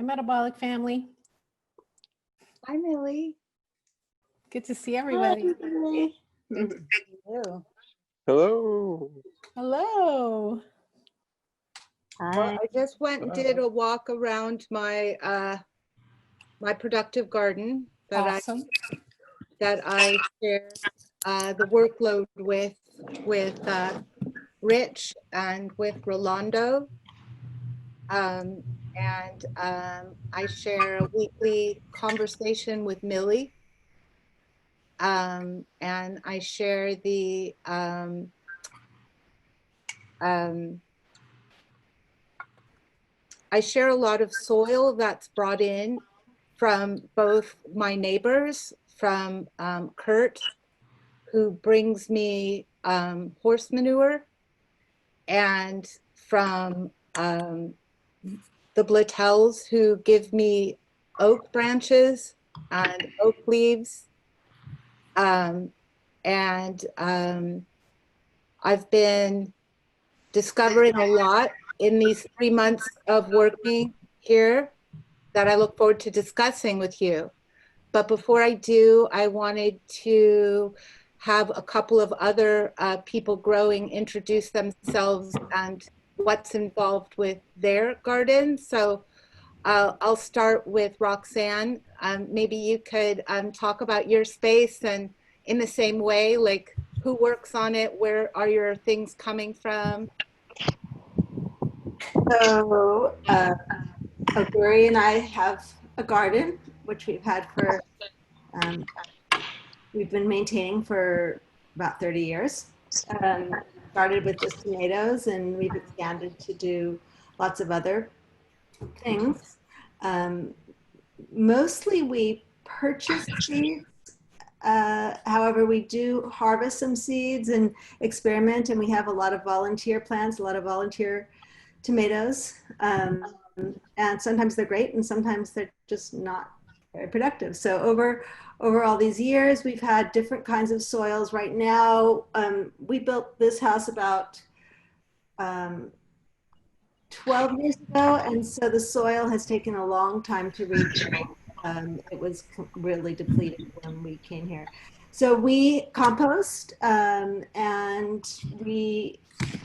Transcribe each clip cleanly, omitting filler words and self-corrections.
Metabolic family. Hi, Millie. Good to see everybody. Hi, good to see you. Hello. Hello. Well, I just went and did a walk around my my productive garden that Awesome. I share the workload with Rich and with Rolando. I share a weekly conversation with Millie. And I share the I share a lot of soil that's brought in from both my neighbors, from Kurt, who brings me horse manure, and from the Blattels, who give me oak branches and oak leaves. I've been discovering a lot in these 3 months of working here that I look forward to discussing with you. But before I do, I wanted to have a couple of other people growing introduce themselves and what's involved with their garden. So I'll start with Roxanne. Maybe you could talk about your space, and in the same way, like who works on it, where are your things coming from? So Oguri and I have a garden, which we've had for, we've been maintaining for about 30 years. Started with just tomatoes, and we've expanded to do lots of other things. Mostly we purchase seeds. However, we do harvest some seeds and experiment, and we have a lot of volunteer plants, a lot of volunteer tomatoes. And sometimes they're great, and sometimes they're just not very productive. So over all these years, we've had different kinds of soils. Right now, we built this house about 12 years ago, and so the soil has taken a long time to rebuild. It was really depleted when we came here. So we compost, and we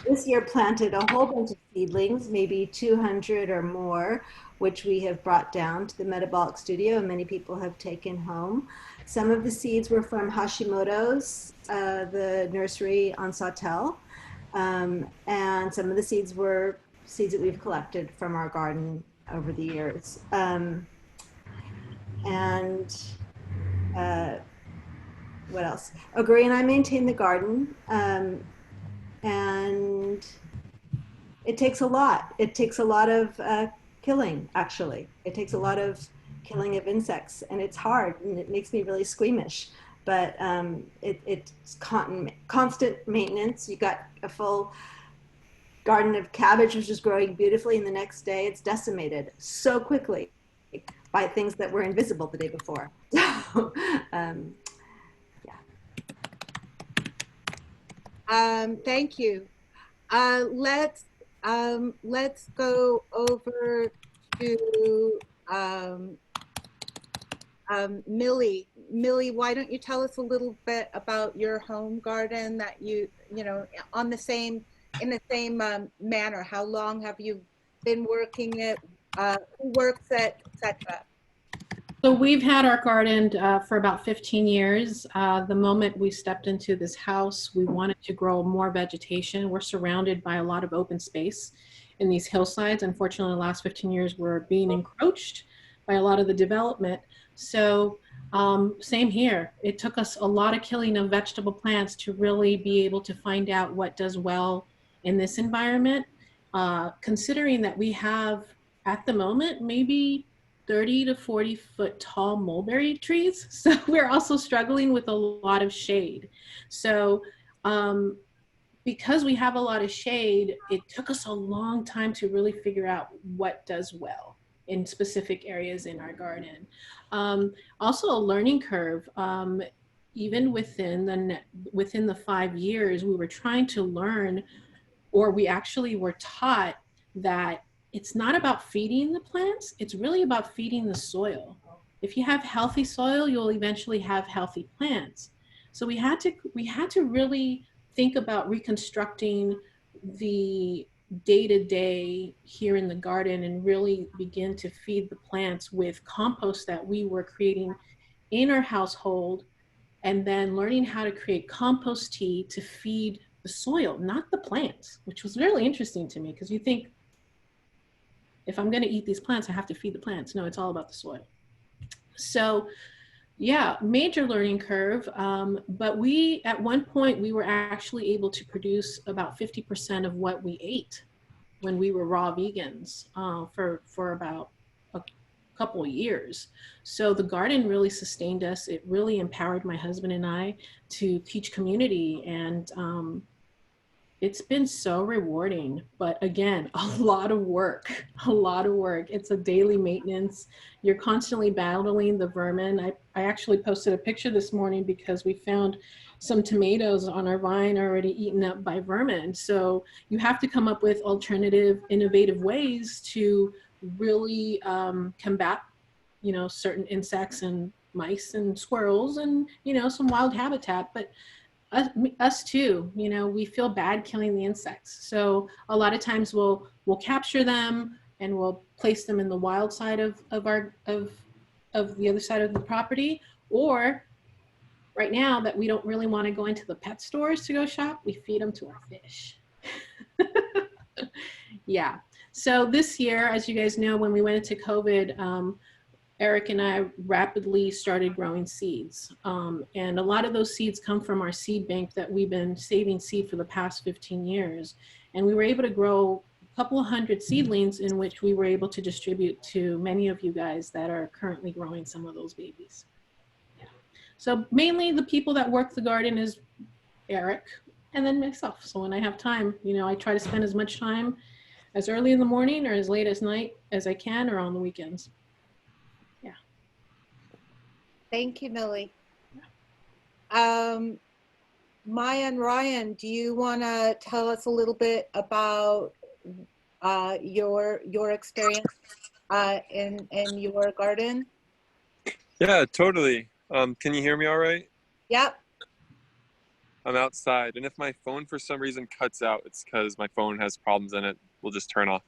this year planted a whole bunch of seedlings, maybe 200 or more, which we have brought down to the Metabolic studio, and many people have taken home. Some of the seeds were from Hashimoto's, the nursery on Sawtell, and some of the seeds were seeds that we've collected from our garden over the years. What else? Oguri and I maintain the garden, and it takes a lot. It takes a lot of killing, actually. It takes a lot of killing of insects, and it's hard, and it makes me really squeamish. But it's constant maintenance. You got a full garden of cabbage, which is growing beautifully, and the next day it's decimated so quickly by things that were invisible the day before. So, Thank you. Let's go over to Millie. Millie, why don't you tell us a little bit about your home garden that you know, in the same manner? How long have you been working it? Who works it, etc.? So we've had our garden for about 15 years. The moment we stepped into this house, we wanted to grow more vegetation. We're surrounded by a lot of open space in these hillsides. Unfortunately, the last 15 years, we're being encroached by a lot of the development. So same here. It took us a lot of killing of vegetable plants to really be able to find out what does well in this environment. Considering that we have, at the moment, maybe 30 to 40 foot tall mulberry trees. So we're also struggling with a lot of shade. So because we have a lot of shade, it took us a long time to really figure out what does well in specific areas in our garden. Also a learning curve. Even within the 5 years, we were trying to learn, or we actually were taught that it's not about feeding the plants, it's really about feeding the soil. If you have healthy soil, you'll eventually have healthy plants. So we had to really think about reconstructing the day-to-day here in the garden and really begin to feed the plants with compost that we were creating in our household, and then learning how to create compost tea to feed the soil, not the plants, which was really interesting to me because you think, if I'm going to eat these plants, I have to feed the plants. No, it's all about the soil. So yeah, major learning curve. But at one point, we were actually able to produce about 50% of what we ate when we were raw vegans for about a couple of years. So the garden really sustained us. It really empowered my husband and I to teach community, and it's been so rewarding, but again, a lot of work, a lot of work. It's a daily maintenance. You're constantly battling the vermin. I actually posted a picture this morning because we found some tomatoes on our vine already eaten up by vermin. So you have to come up with alternative, innovative ways to really combat, certain insects and mice and squirrels and, some wild habitat. But us too, we feel bad killing the insects. So a lot of times we'll capture them and we'll place them in the wild side of the other side of the property. Or right now that we don't really want to go into the pet stores to go shop, we feed them to our fish. Yeah. So this year, as you guys know, when we went into COVID, Eric and I rapidly started growing seeds. And a lot of those seeds come from our seed bank that we've been saving seed for the past 15 years. And we were able to grow a couple of hundred seedlings in which we were able to distribute to many of you guys that are currently growing some of those babies. Yeah. So mainly the people that work the garden is Eric and then myself. So when I have time, I try to spend as much time as early in the morning or as late as night as I can, or on the weekends. Thank you, Millie. Maya and Ryan, do you want to tell us a little bit about your experience in your garden? Yeah, totally. Can you hear me all right? Yep. I'm outside, and if my phone for some reason cuts out, it's because my phone has problems in it. We'll just turn off.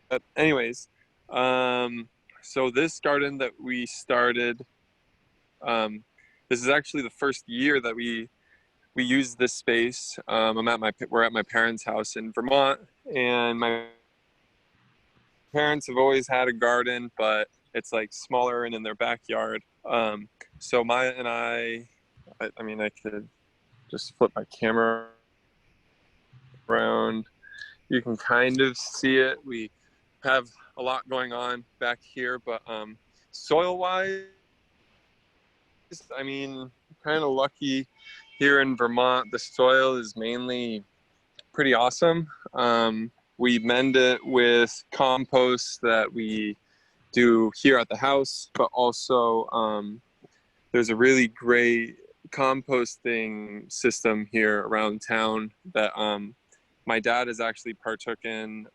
But anyways, so this garden that we started, this is actually the first year that we used this space. We're at my parents' house in Vermont, and my parents have always had a garden, but it's like smaller and in their backyard. So Maya and I mean, I could just flip my camera around. You can kind of see it. We have a lot going on back here, but soil-wise, I mean, kind of lucky here in Vermont. The soil is mainly pretty awesome. We mend it with compost that we do here at the house, but also there's a really great composting system here around town that my dad has actually partook in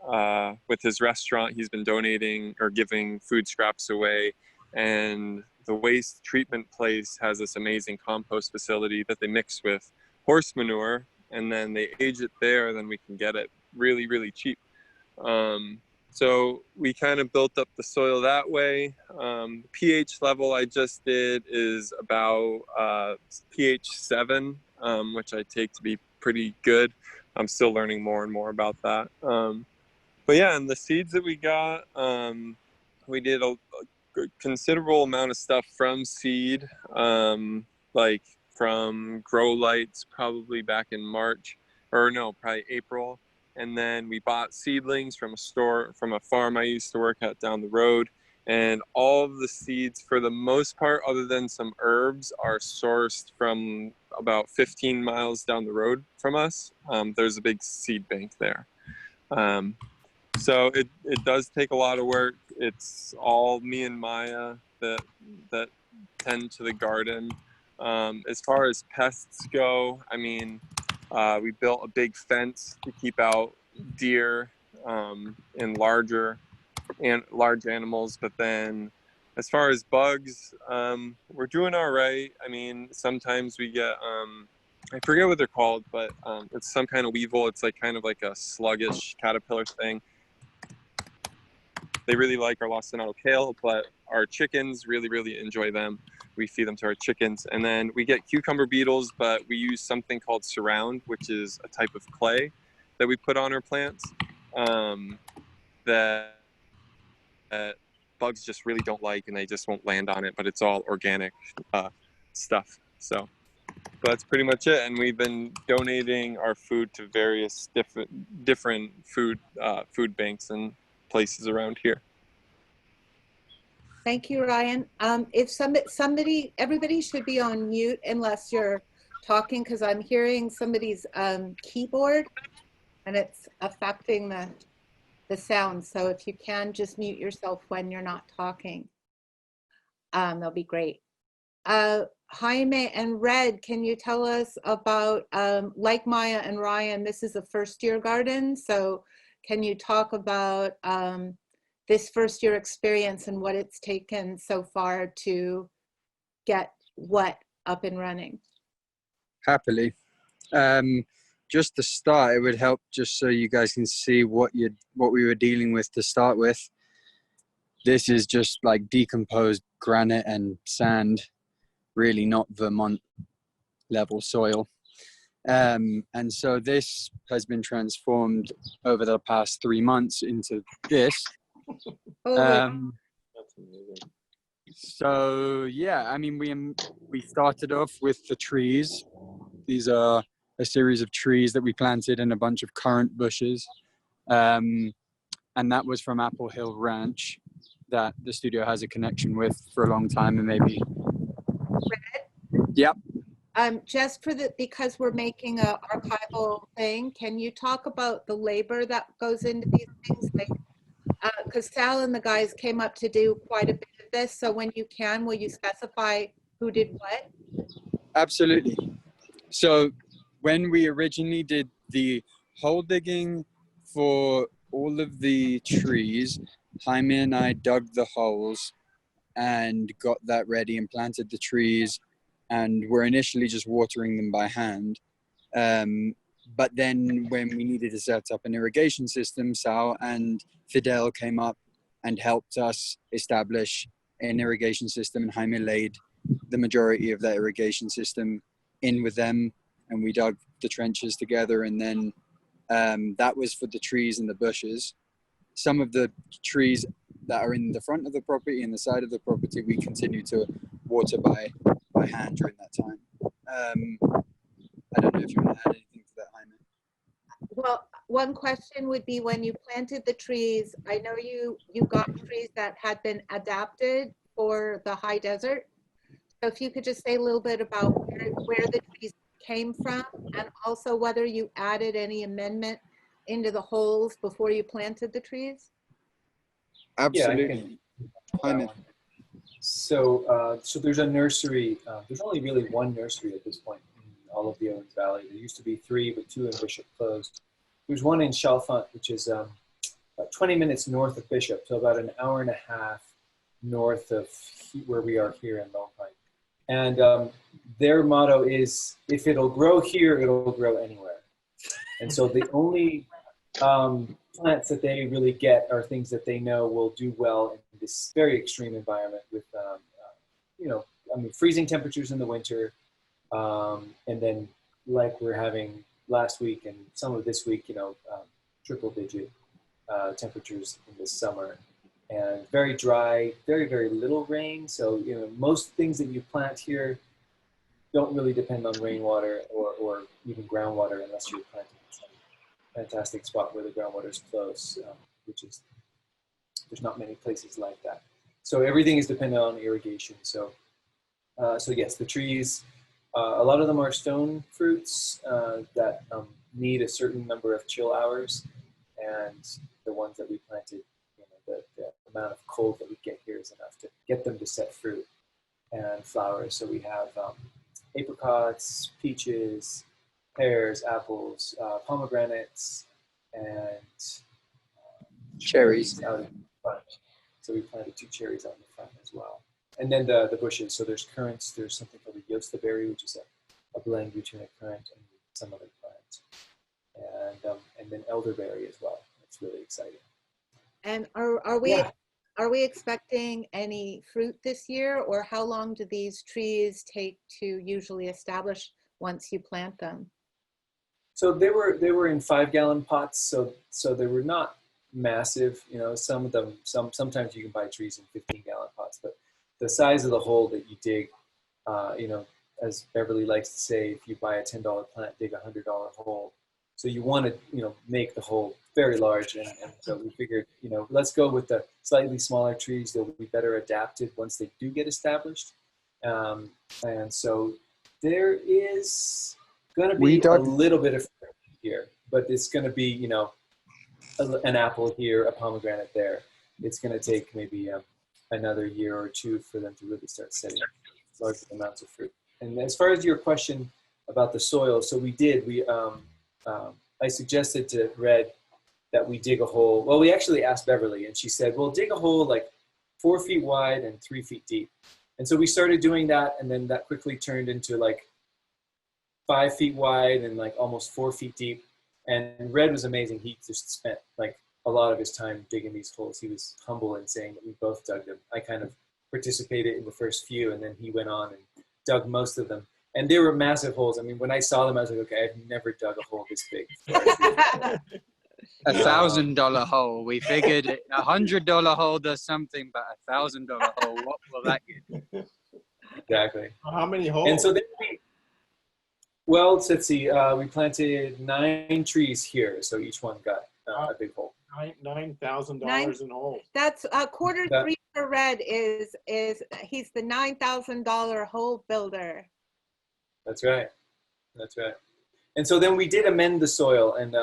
with his restaurant. He's been donating or giving food scraps away, and the waste treatment place has this amazing compost facility that they mix with horse manure, and then they age it there. Then we can get it really, really cheap. So we kind of built up the soil that way. pH level I just did is about pH 7, which I take to be pretty good. I'm still learning more and more about that. But yeah, and the seeds that we got, we did a considerable amount of stuff from seed, like from grow lights probably back in March, or no, probably April. And then we bought seedlings from a farm I used to work at down the road. And all of the seeds, for the most part, other than some herbs, are sourced from about 15 miles down the road from us. There's a big seed bank there. So it does take a lot of work. It's all me and Maya that tend to the garden. As far as pests go, I mean, we built a big fence to keep out deer in large animals. But then as far as bugs, we're doing all right. I mean, sometimes we get, I forget what they're called, but it's some kind of weevil. It's like kind of like a sluggish caterpillar thing. They really like our lacinato kale, but our chickens really enjoy them. We feed them to our chickens. And then we get cucumber beetles, but we use something called Surround, which is a type of clay that we put on our plants, that bugs just really don't like, and they just won't land on it, but it's all organic stuff. So but that's pretty much it. And we've been donating our food to various different food banks and places around here. Thank you, Ryan. If somebody, everybody should be on mute unless you're talking, because I'm hearing somebody's keyboard and it's affecting the sound. So if you can just mute yourself when you're not talking, that'll be great. Jaime and Red, can you tell us about, like Maya and Ryan, this is a first-year garden, so can you talk about this first-year experience and what it's taken so far to get what up and running? Happily. Just to start, it would help just so you guys can see what we were dealing with to start with. This is just like decomposed granite and sand, really not Vermont level soil. And so this has been transformed over the past 3 months into this. So yeah, I mean, we started off with the trees. These are a series of trees that we planted in a bunch of currant bushes. And that was from Apple Hill Ranch that the studio has a connection with for a long time, and maybe. Yep. Just because we're making a archival thing, can you talk about the labor that goes into these things? Like, because Sal and the guys came up to do quite a bit of this. So when you can, will you specify who did what? Absolutely. So when we originally did the hole digging for all of the trees, Jaime and I dug the holes and got that ready and planted the trees, and we're initially just watering them by hand. But then when we needed to set up an irrigation system, Sal and Fidel came up and helped us establish an irrigation system, and Jaime laid the majority of that irrigation system in with them, and we dug the trenches together. And then that was for the trees and the bushes. Some of the trees that are in the front of the property and the side of the property, we continue to water by hand during that time. I don't know if you want to add anything to that, Jaime. Well, one question would be, when you planted the trees, I know you got trees that had been adapted for the high desert. So if you could just say a little bit about where the trees came from, and also whether you added any amendment into the holes before you planted the trees. Absolutely. Yeah, Jaime. So there's a nursery. There's only really one nursery at this point in all of the Owens Valley. There used to be 3, but 2 in Bishop closed. There's one in Chalfont, which is about 20 minutes north of Bishop, so about an hour and a half north of where we are here in Lone Pine. And their motto is, if it'll grow here, it'll grow anywhere. And so the only plants that they really get are things that they know will do well in this very extreme environment with, freezing temperatures in the winter. And then like we're having last week and some of this week, triple digit temperatures in the summer. And very dry, very little rain. So, most things that you plant here don't really depend on rainwater or even groundwater, unless you're planting in some fantastic spot where the groundwater is close, there's not many places like that. So everything is dependent on irrigation. So yes, the trees, a lot of them are stone fruits that need a certain number of chill hours, and the ones that we planted, the amount of cold that we get here is enough to get them to set fruit and flowers. So we have apricots, peaches, pears, apples, pomegranates, and Cherries. out in front. So we planted 2 cherries out in the front as well. And then the bushes. So there's currants. There's something called a yostaberry, which is a blend between a currant and some other plant. And then elderberry as well. It's really exciting. And are we expecting any fruit this year, or how long do these trees take to usually establish once you plant them? So they were in 5-gallon pots, so they were not massive. You know, some of them, sometimes you can buy trees in 15-gallon pots, but the size of the hole that you dig, you know, as Beverly likes to say, if you buy a $10 plant, dig a $100 hole. So you want to, you know, make the hole very large, and so we figured, you know, let's go with the slightly smaller trees. They'll be better adapted once they do get established. And so there is going to be a little bit of fruit here, but it's going to be, you know, an apple here, a pomegranate there. It's going to take maybe another year or 2 for them to really start setting large amounts of fruit. And as far as your question about the soil, so I suggested to Red that we dig a hole. Well, we actually asked Beverly, and she said, well, dig a hole like 4 feet wide and 3 feet deep. And so we started doing that, and then that quickly turned into like 5 feet wide and like almost 4 feet deep. And Red was amazing. He just spent like a lot of his time digging these holes. He was humble in saying that we both dug them. I kind of participated in the first few, and then he went on and dug most of them. And they were massive holes. I mean, when I saw them, I was like, okay, I've never dug a hole this big. $1,000 hole. We figured $100 hole does something, but $1,000 hole, what will that get? Exactly. How many holes? And so then well, let's see, we planted 9 trees here. So each one got a big hole. $9,000 in holes. That's quarter 3 for Red is he's the $9,000 hole builder. That's right. That's right. And so then we did amend the soil, and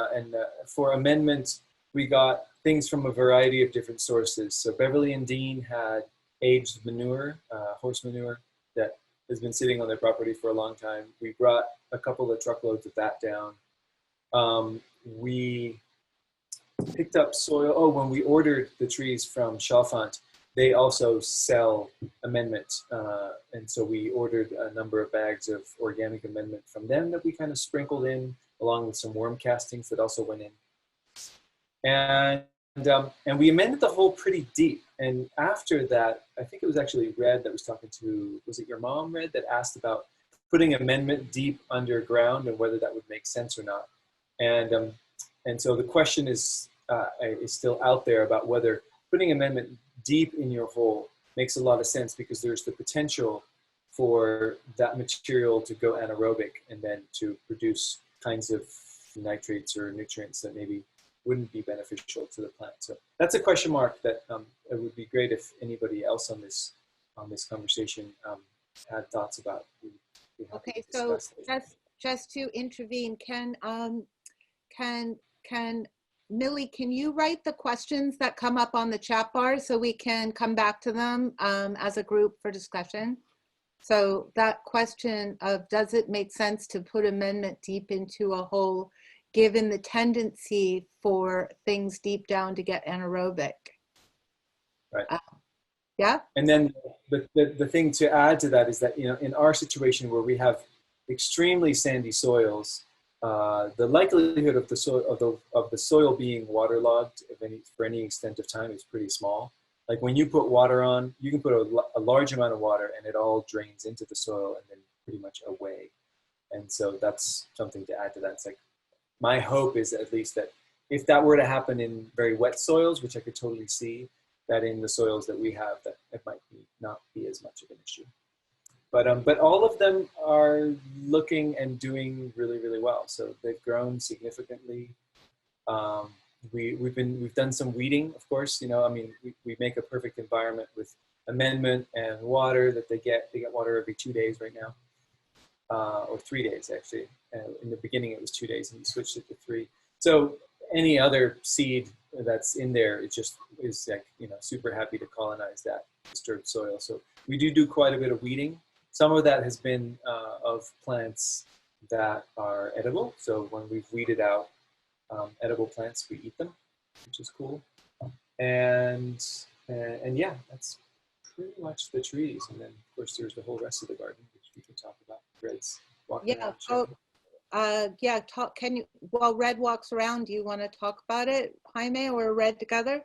for amendments, we got things from a variety of different sources. So Beverly and Dean had aged manure, horse manure, that has been sitting on their property for a long time. We brought a couple of truckloads of that down. We picked up soil. Oh, when we ordered the trees from Chalfant, they also sell amendment. And so we ordered a number of bags of organic amendment from them that we kind of sprinkled in, along with some worm castings that also went in. And we amended the hole pretty deep. And after that, I think it was actually Red that was talking to, was it your mom, Red, that asked about putting amendment deep underground and whether that would make sense or not. And so the question is still out there about whether putting amendment deep in your hole makes a lot of sense, because there's the potential for that material to go anaerobic and then to produce kinds of nitrates or nutrients that maybe wouldn't be beneficial to the plant. So that's a question mark that it would be great if anybody else on this conversation had thoughts about. Okay, so just to intervene, can Millie, can you write the questions that come up on the chat bar so we can come back to them as a group for discussion? So that question of, does it make sense to put amendment deep into a hole given the tendency for things deep down to get anaerobic? Right. Yeah. And then the thing to add to that is that, you know, in our situation where we have extremely sandy soils, the likelihood of the soil being waterlogged for any extent of time is pretty small. Like when you put water on, you can put a large amount of water and it all drains into the soil and then pretty much away. And so that's something to add to that. It's like, my hope is at least that if that were to happen in very wet soils, which I could totally see, that in the soils that we have, that it might not be as much of an issue. But all of them are looking and doing really, really well. So they've grown significantly. We've done some weeding, of course. You know, I mean, we make a perfect environment with amendment and water that they get. They get water every 2 days right now, or 3 days actually. In the beginning, it was 2 days, and we switched it to 3. So any other seed that's in there, it just is like, you know, super happy to colonize that disturbed soil. So we do quite a bit of weeding. Some of that has been of plants that are edible. So when we've weeded out edible plants, we eat them, which is cool. And yeah, that's pretty much the trees. And then of course there's the whole rest of the garden, which we can talk about. Red's walking Yeah. around. Oh, showing. yeah. Talk. Can you? While Red walks around, do you want to talk about it, Jaime or Red together?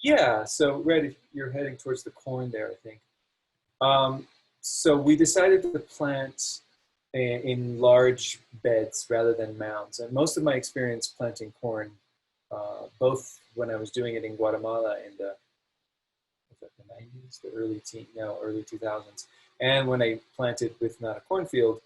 Yeah. So Red, if you're heading towards the corn there, I think. So we decided to plant in large beds rather than mounds. And most of my experience planting corn, both when I was doing it in Guatemala in the 90s, the early 2000s, and when I planted with Not a Cornfield,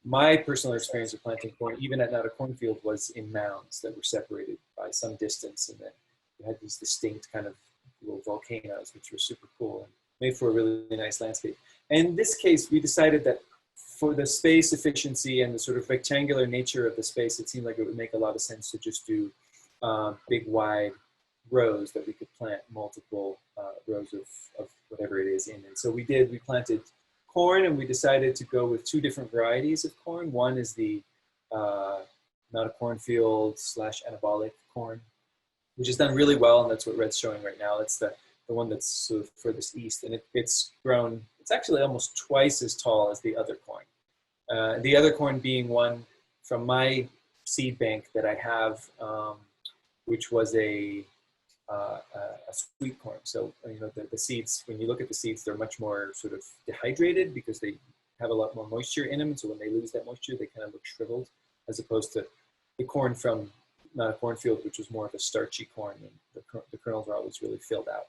my personal experience of planting corn, even at Not a Cornfield, was in mounds that were separated by some distance, and then you had these distinct kind of little volcanoes, which were super cool and made for a really nice landscape. And in this case, we decided that for the space efficiency and the sort of rectangular nature of the space, it seemed like it would make a lot of sense to just do big, wide rows that we could plant multiple rows of whatever it is in. And so we did, we planted corn, and we decided to go with two different varieties of corn. One is the Not a Cornfield / Anabolic corn, which is done really well, and that's what Red's showing right now. That's the one that's sort of furthest east, and it's grown, it's actually almost twice as tall as the other corn. The other corn being one from my seed bank that I have, which was a sweet corn. So, you know, the seeds, when you look at the seeds, they're much more sort of dehydrated because they have a lot more moisture in them. So when they lose that moisture, they kind of look shriveled, as opposed to the corn from Not a Cornfield, which was more of a starchy corn, and the kernels are always really filled out.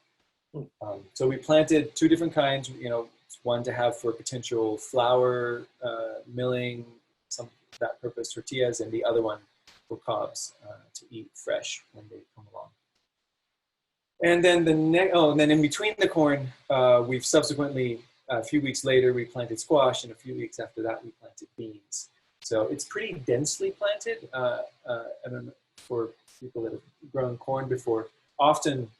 So we planted two different kinds, you know, one to have for potential flour milling, that purpose tortillas, and the other one for cobs to eat fresh when they come along. And then and then in between the corn, we've subsequently, a few weeks later, we planted squash, and a few weeks after that, we planted beans. So it's pretty densely planted. I don't know, for people that have grown corn before, often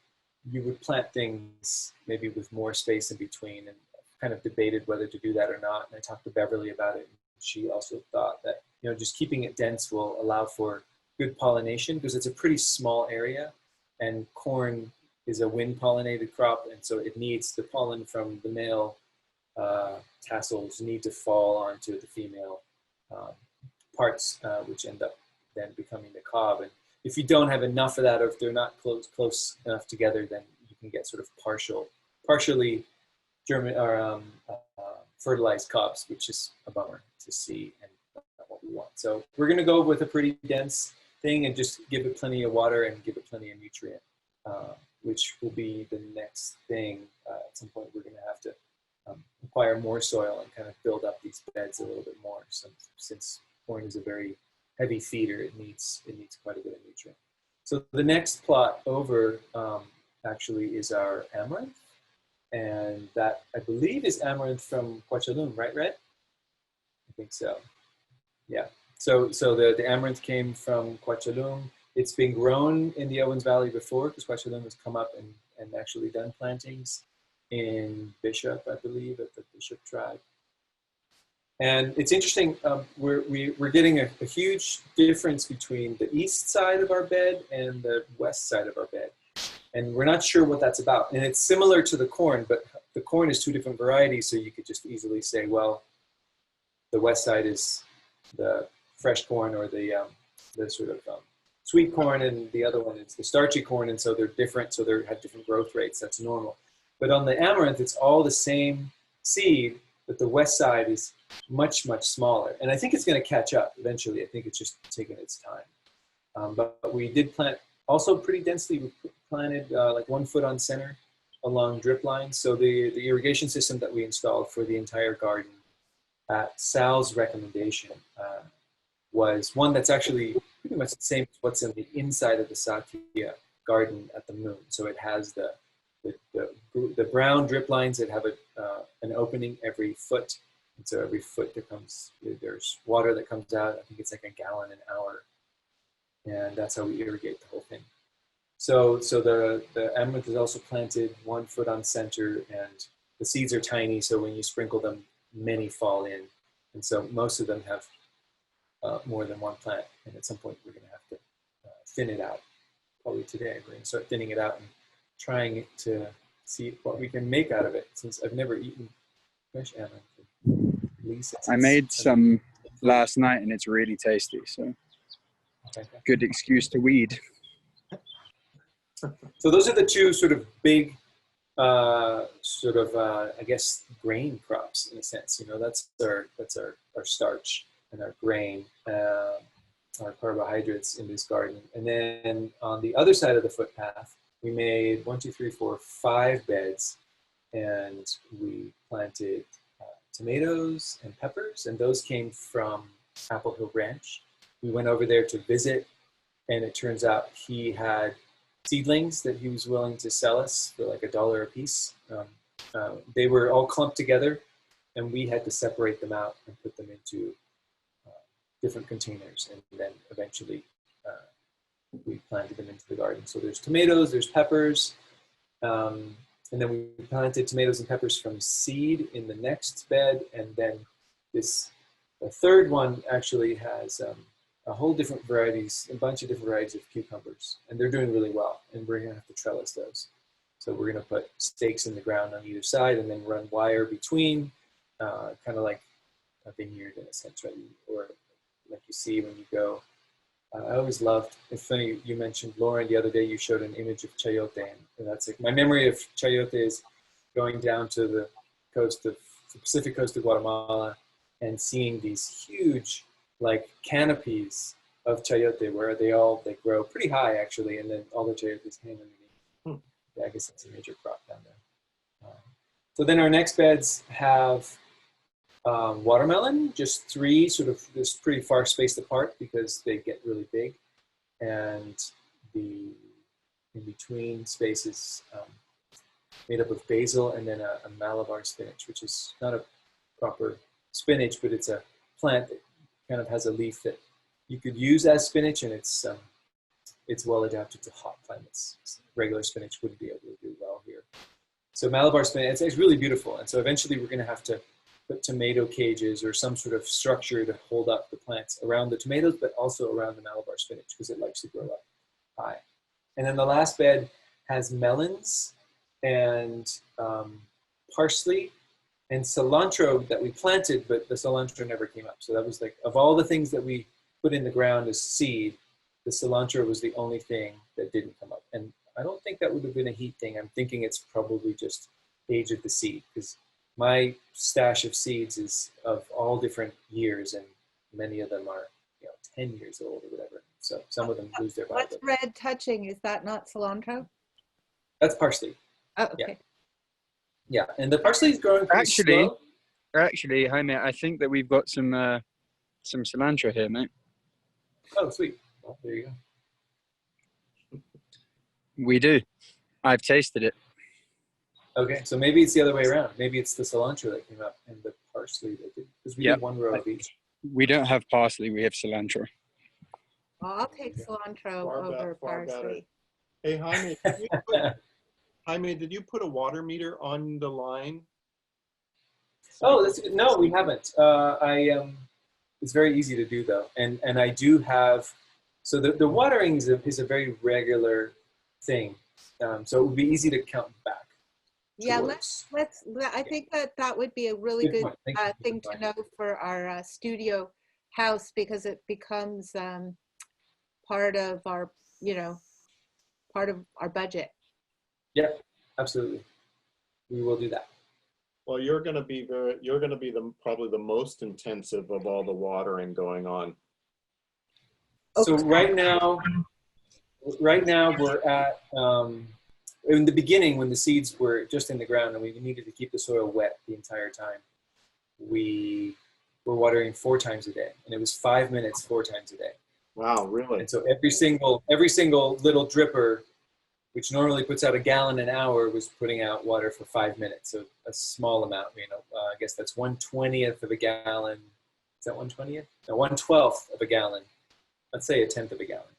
you would plant things maybe with more space in between, and kind of debated whether to do that or not. And I talked to Beverly about it. She also thought that, you know, just keeping it dense will allow for good pollination, because it's a pretty small area, and corn is a wind pollinated crop, and so it needs the pollen from the male tassels need to fall onto the female parts, which end up then becoming the cob. And if you don't have enough of that, or if they're not close enough together, then you can get sort of partially fertilized cobs, which is a bummer to see, and not what we want. So we're going to go with a pretty dense thing and just give it plenty of water and give it plenty of nutrient, which will be the next thing. At some point, we're going to have to acquire more soil and kind of build up these beds a little bit more. So, since corn is a very heavy feeder, it needs quite a bit of nutrient. So the next plot over actually is our amaranth, and that, I believe, is amaranth from Quachalum, right, Red? I think so. Yeah. So the amaranth came from Quachalum. It's been grown in the Owens Valley before, because Quachalum has come up and actually done plantings in Bishop, I believe, at the Bishop tribe. And it's interesting, we're getting a huge difference between the east side of our bed and the west side of our bed. And we're not sure what that's about. And it's similar to the corn, but the corn is two different varieties, so you could just easily say, well, the west side is the fresh corn, or the sort of sweet corn, and the other one is the starchy corn, and so they're different, so they have different growth rates. That's normal. But on the amaranth, it's all the same seed, but the west side is much, much smaller. And I think it's going to catch up eventually. I think it's just taking its time. But we did plant also pretty densely. We planted like 1 foot on center along drip lines. So the irrigation system that we installed for the entire garden at Sal's recommendation was one that's actually pretty much the same as what's in the inside of the Satya garden at the Moon. So it has the brown drip lines that have an opening every foot. And so every foot there's water that comes out. I think it's like a gallon an hour. And that's how we irrigate the whole thing. So the amaranth is also planted 1 foot on center, and the seeds are tiny. So when you sprinkle them, many fall in. And so most of them have more than one plant. And at some point, we're going to have to thin it out. probably today. We're going to start thinning it out and trying it to see what we can make out of it, since I've never eaten fresh almond for at least I made some last night and it's really tasty. So good excuse to weed. So those are the two sort of big, I guess, grain crops in a sense. You know, that's our starch and our grain, our carbohydrates in this garden. And then on the other side of the footpath, we made 5 beds, and we planted tomatoes and peppers, and those came from Apple Hill Ranch. We went over there to visit, and it turns out he had seedlings that he was willing to sell us for like $1 a piece. They were all clumped together, and we had to separate them out and put them into different containers, and then eventually we planted them into the garden. So there's tomatoes, there's peppers, and then we planted tomatoes and peppers from seed in the next bed, and then the third one actually has a bunch of different varieties of cucumbers, and they're doing really well, and we're gonna have to trellis those. So we're gonna put stakes in the ground on either side and then run wire between, kind of like a vineyard in a sense, right? Or like you see when you go. I always loved, it's funny, you mentioned, Lauren, the other day you showed an image of chayote, and that's like, my memory of chayote is going down to the Pacific coast of Guatemala and seeing these huge like canopies of chayote where they grow pretty high actually, and then all the chayotes hang underneath. Yeah, I guess that's a major crop down there. So then our next beds have watermelon, just 3 sort of just pretty far spaced apart because they get really big, and the in between spaces made up of basil and then a Malabar spinach, which is not a proper spinach, but it's a plant that kind of has a leaf that you could use as spinach, and it's well adapted to hot climates. Regular spinach wouldn't be able to do well here. So Malabar spinach, it's really beautiful, and so eventually we're going to have to put tomato cages or some sort of structure to hold up the plants around the tomatoes, but also around the Malabar spinach because it likes to grow up high. And then the last bed has melons and parsley and cilantro that we planted, but the cilantro never came up. So that was like, of all the things that we put in the ground as seed, the cilantro was the only thing that didn't come up. And I don't think that would have been a heat thing. I'm thinking it's probably just age of the seed, because my stash of seeds is of all different years, and many of them are 10 years old or whatever. So some of them lose their body. What's red touching? Is that not cilantro? That's parsley. Oh, okay. Yeah, and the parsley is growing pretty slow. Actually, Jaime, I think that we've got some cilantro here, mate. Oh, sweet. Well, there you go. We do. I've tasted it. Okay, so maybe it's the other way around. Maybe it's the cilantro that came up and the parsley that did. Because we did 1 row of each. We don't have parsley, we have cilantro. Well, I'll take cilantro over parsley. Hey, Jaime, did you put a water meter on the line? Oh, that's good. No, we haven't. It's very easy to do though, and I do have. So the watering is a very regular thing, so it would be easy to count back. Yeah, let's. I think that would be a really good thing to know for our studio house, because it becomes part of our budget. Yep, absolutely. We will do that. Well, you're going to be probably the most intensive of all the watering going on. So right now we're at in the beginning, when the seeds were just in the ground and we needed to keep the soil wet the entire time, we were watering 4 times a day, and it was 5 minutes 4 times a day. Wow, really? And so every single little dripper, which normally puts out a gallon an hour, was putting out water for 5 minutes. So a small amount, I guess that's 1/20th of a gallon. Is that 1/20th? No, 1/12th of a gallon. Let's say 1/10 of a gallon.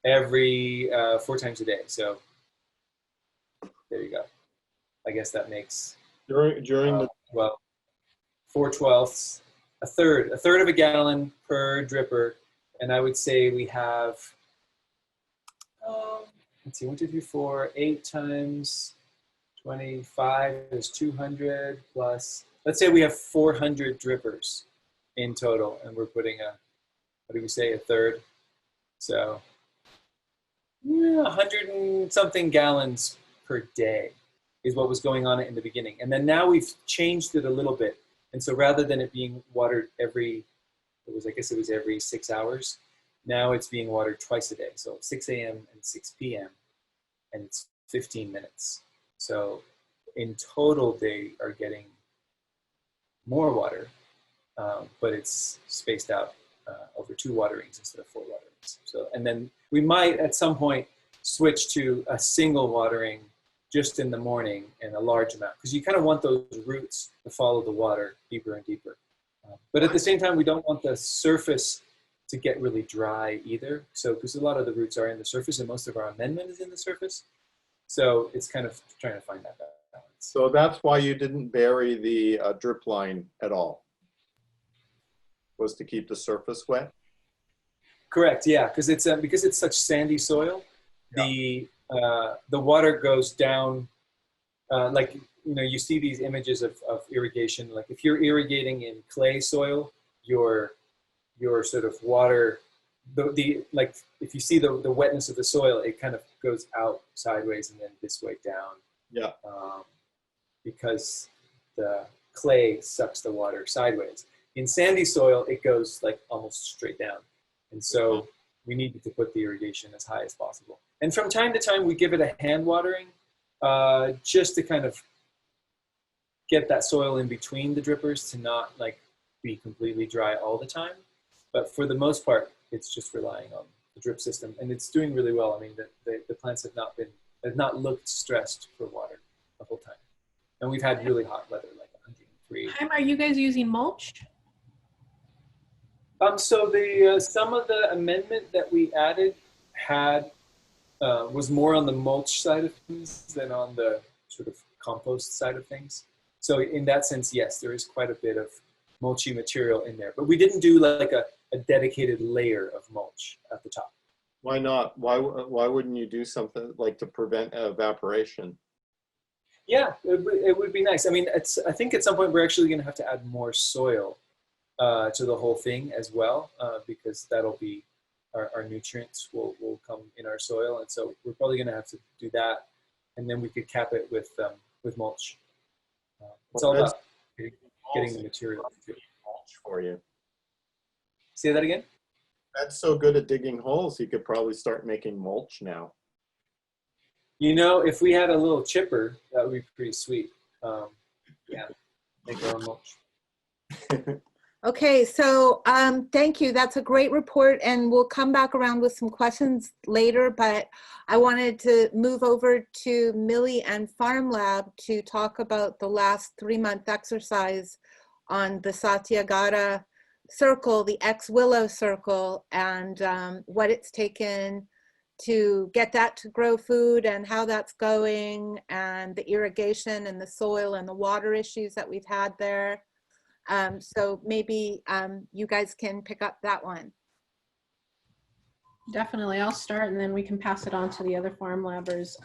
Every 4 times a day. So there you go. I guess that makes during the 4/12ths, a third of a gallon per dripper, and I would say we have let's see, 1, 2, 3, 4, 8 times 25 is 200 plus, let's say we have 400 drippers in total, and we're putting what do we say, a third? So 100 and something gallons per day is what was going on in the beginning. And then now we've changed it a little bit. And so rather than it being watered I guess it was every 6 hours, now it's being watered twice a day. So 6 a.m. and 6 p.m. and it's 15 minutes. So in total, they are getting more water, but it's spaced out over 2 waterings instead of 4 waterings. So, and then we might at some point switch to a single watering just in the morning and a large amount, because you kind of want those roots to follow the water deeper and deeper. But at the same time, we don't want the surface to get really dry either. So, because a lot of the roots are in the surface and most of our amendment is in the surface. So it's kind of trying to find that balance. So that's why you didn't bury the drip line at all, was to keep the surface wet? Correct, yeah, because it's such sandy soil, yeah. The water goes down, like, you know, you see these images of irrigation. Like if you're irrigating in clay soil, your sort of water, like if you see the wetness of the soil, it kind of goes out sideways and then this way down. Yeah. Because the clay sucks the water sideways. In sandy soil, it goes like almost straight down. And so we needed to put the irrigation as high as possible. And from time to time, we give it a hand watering just to kind of get that soil in between the drippers to not like be completely dry all the time. But for the most part, it's just relying on the drip system, and it's doing really well. I mean, the plants have not looked stressed for water the whole time. And we've had really hot weather, like 103. Jaime, are you guys using mulch? So some of the amendment that we added was more on the mulch side of things than on the sort of compost side of things. So in that sense, yes, there is quite a bit of mulchy material in there, but we didn't do like a dedicated layer of mulch at the top. Why not? Why wouldn't you do something like to prevent evaporation? Yeah, it would be nice. I mean, I think at some point we're actually going to have to add more soil to the whole thing as well, because that'll be our nutrients will come in our soil, and so we're probably going to have to do that, and then we could cap it with mulch. It's all about getting the material mulch for you. Say that again? That's so good at digging holes, you could probably start making mulch now. You know, if we had a little chipper, that would be pretty sweet. Yeah, make our own mulch. Okay, so thank you. That's a great report, and we'll come back around with some questions later, but I wanted to move over to Millie and Farmlab to talk about the last 3-month exercise on the Satyagara circle, the ex-willow circle, and what it's taken to get that to grow food and how that's going, and the irrigation and the soil and the water issues that we've had there. So maybe you guys can pick up that one. Definitely, I'll start and then we can pass it on to the other farm labbers.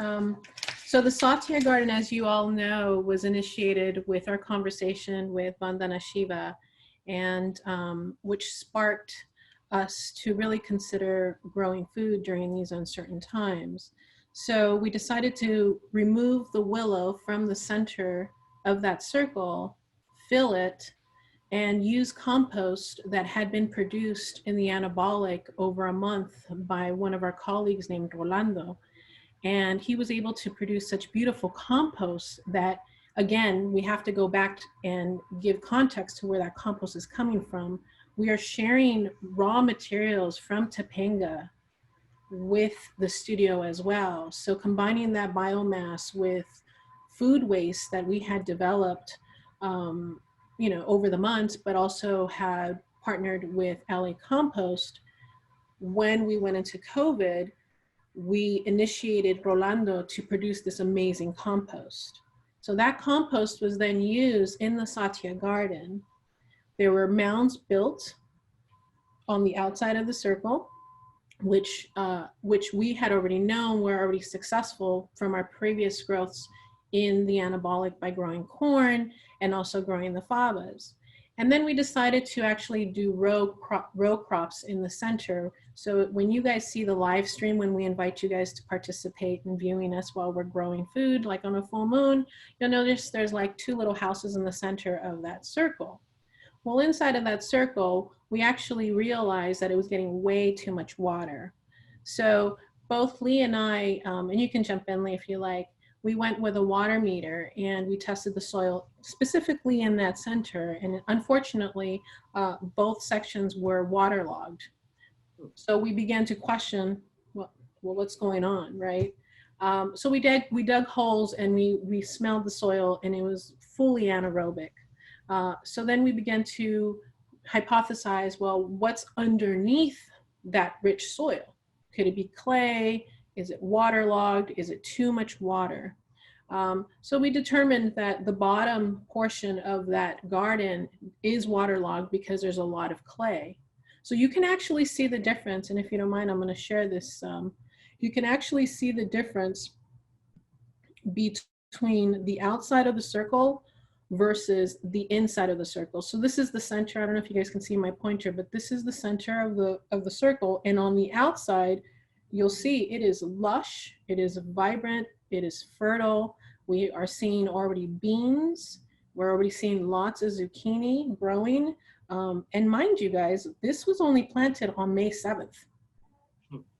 So the Satya Garden, as you all know, was initiated with our conversation with Vandana Shiva, and which sparked us to really consider growing food during these uncertain times. So we decided to remove the willow from the center of that circle, fill it, and use compost that had been produced in the Anabolic over a month by one of our colleagues named Rolando. And he was able to produce such beautiful compost that, again, we have to go back and give context to where that compost is coming from. We are sharing raw materials from Topanga with the studio as well. So combining that biomass with food waste that we had developed over the months, but also had partnered with LA Compost. When we went into COVID, we initiated Rolando to produce this amazing compost. So that compost was then used in the Satya Garden. There were mounds built on the outside of the circle which we had already known were already successful from our previous growths in the anabolic by growing corn and also growing the fabas. And then we decided to actually do row crops in the center. So when you guys see the live stream, when we invite you guys to participate in viewing us while we're growing food, like on a full moon, you'll notice there's like 2 little houses in the center of that circle. Well, inside of that circle, we actually realized that it was getting way too much water. So both Lee and I, and you can jump in, Lee, if you like, we went with a water meter and we tested the soil specifically in that center. And unfortunately, both sections were waterlogged. So we began to question, well, what's going on, right? So we dug holes and we smelled the soil and it was fully anaerobic. So then we began to hypothesize, well, what's underneath that rich soil? Could it be clay? Is it waterlogged? Is it too much water? So we determined that the bottom portion of that garden is waterlogged because there's a lot of clay. So you can actually see the difference. And if you don't mind, I'm going to share this. You can actually see the difference between the outside of the circle versus the inside of the circle. So this is the center. I don't know if you guys can see my pointer, but this is the center of the circle. And on the outside, you'll see it is lush, it is vibrant, it is fertile. We are seeing already beans. We're already seeing lots of zucchini growing. And mind you guys, this was only planted on May 7th,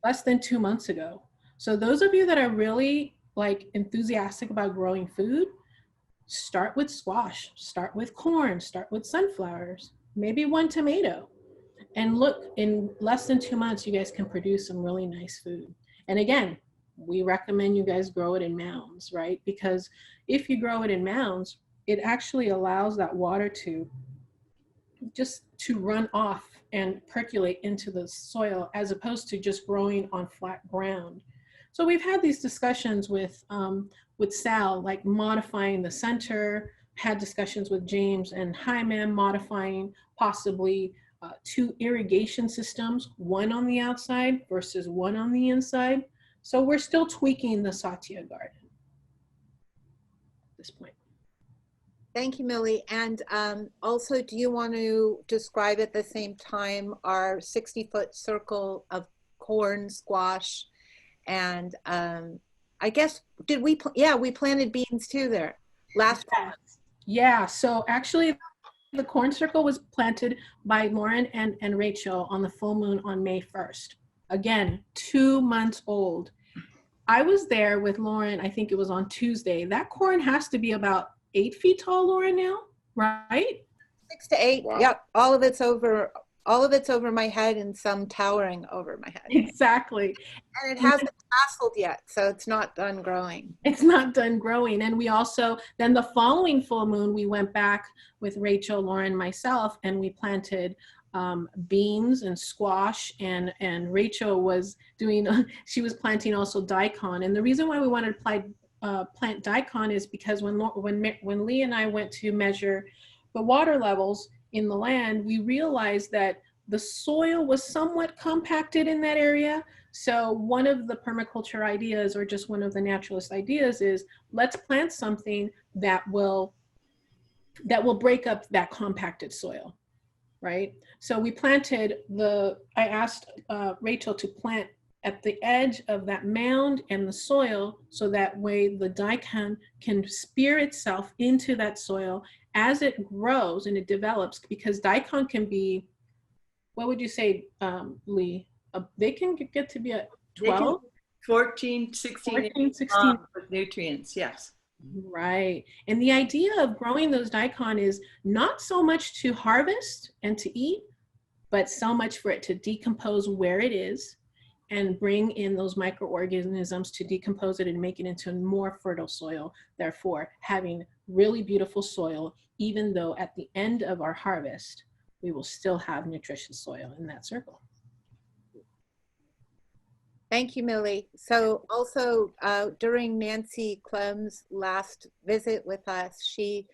less than 2 months ago. So those of you that are really like enthusiastic about growing food, start with squash, start with corn, start with sunflowers, maybe 1 tomato. And look, in less than 2 months, you guys can produce some really nice food. And again, we recommend you guys grow it in mounds, right? Because if you grow it in mounds, it actually allows that water to run off and percolate into the soil as opposed to just growing on flat ground. So we've had these discussions with Sal, like modifying the center, had discussions with James and Jaime, modifying possibly 2 irrigation systems, 1 on the outside versus 1 on the inside. So we're still tweaking the Satya garden at this point. Thank you, Millie. And also, do you want to describe at the same time our 60-foot circle of corn, squash, and I guess, did we, yeah, we planted beans too there last fall. Yeah, so actually the corn circle was planted by Lauren and Rachel on the full moon on May 1st. Again, 2 months old. I was there with Lauren, I think it was on Tuesday. That corn has to be about 8 feet tall, Lauren, now, right? 6 to 8, wow. Yep, all of it's over my head and some towering over my head. Exactly. And it hasn't tasseled yet, so it's not done growing. It's not done growing. And we also, then the following full moon, we went back with Rachel, Lauren, myself, and we planted beans and squash, and Rachel was doing, she was planting also daikon. And the reason why we wanted to plant daikon is because when Lee and I went to measure the water levels in the land, we realized that the soil was somewhat compacted in that area. So one of the permaculture ideas, or just one of the naturalist ideas, is let's plant something that will break up that compacted soil, right? So we planted I asked Rachel to plant at the edge of that mound and the soil, so that way the daikon can spear itself into that soil as it grows and it develops, because daikon can be, what would you say, Lee? They can get to be at 12? 14, 16, 16. with nutrients, yes. Right. And the idea of growing those daikon is not so much to harvest and to eat, but so much for it to decompose where it is and bring in those microorganisms to decompose it and make it into more fertile soil, therefore having really beautiful soil, even though at the end of our harvest, we will still have nutritious soil in that circle. Thank you, Millie. So also during Nancy Clem's last visit with us, she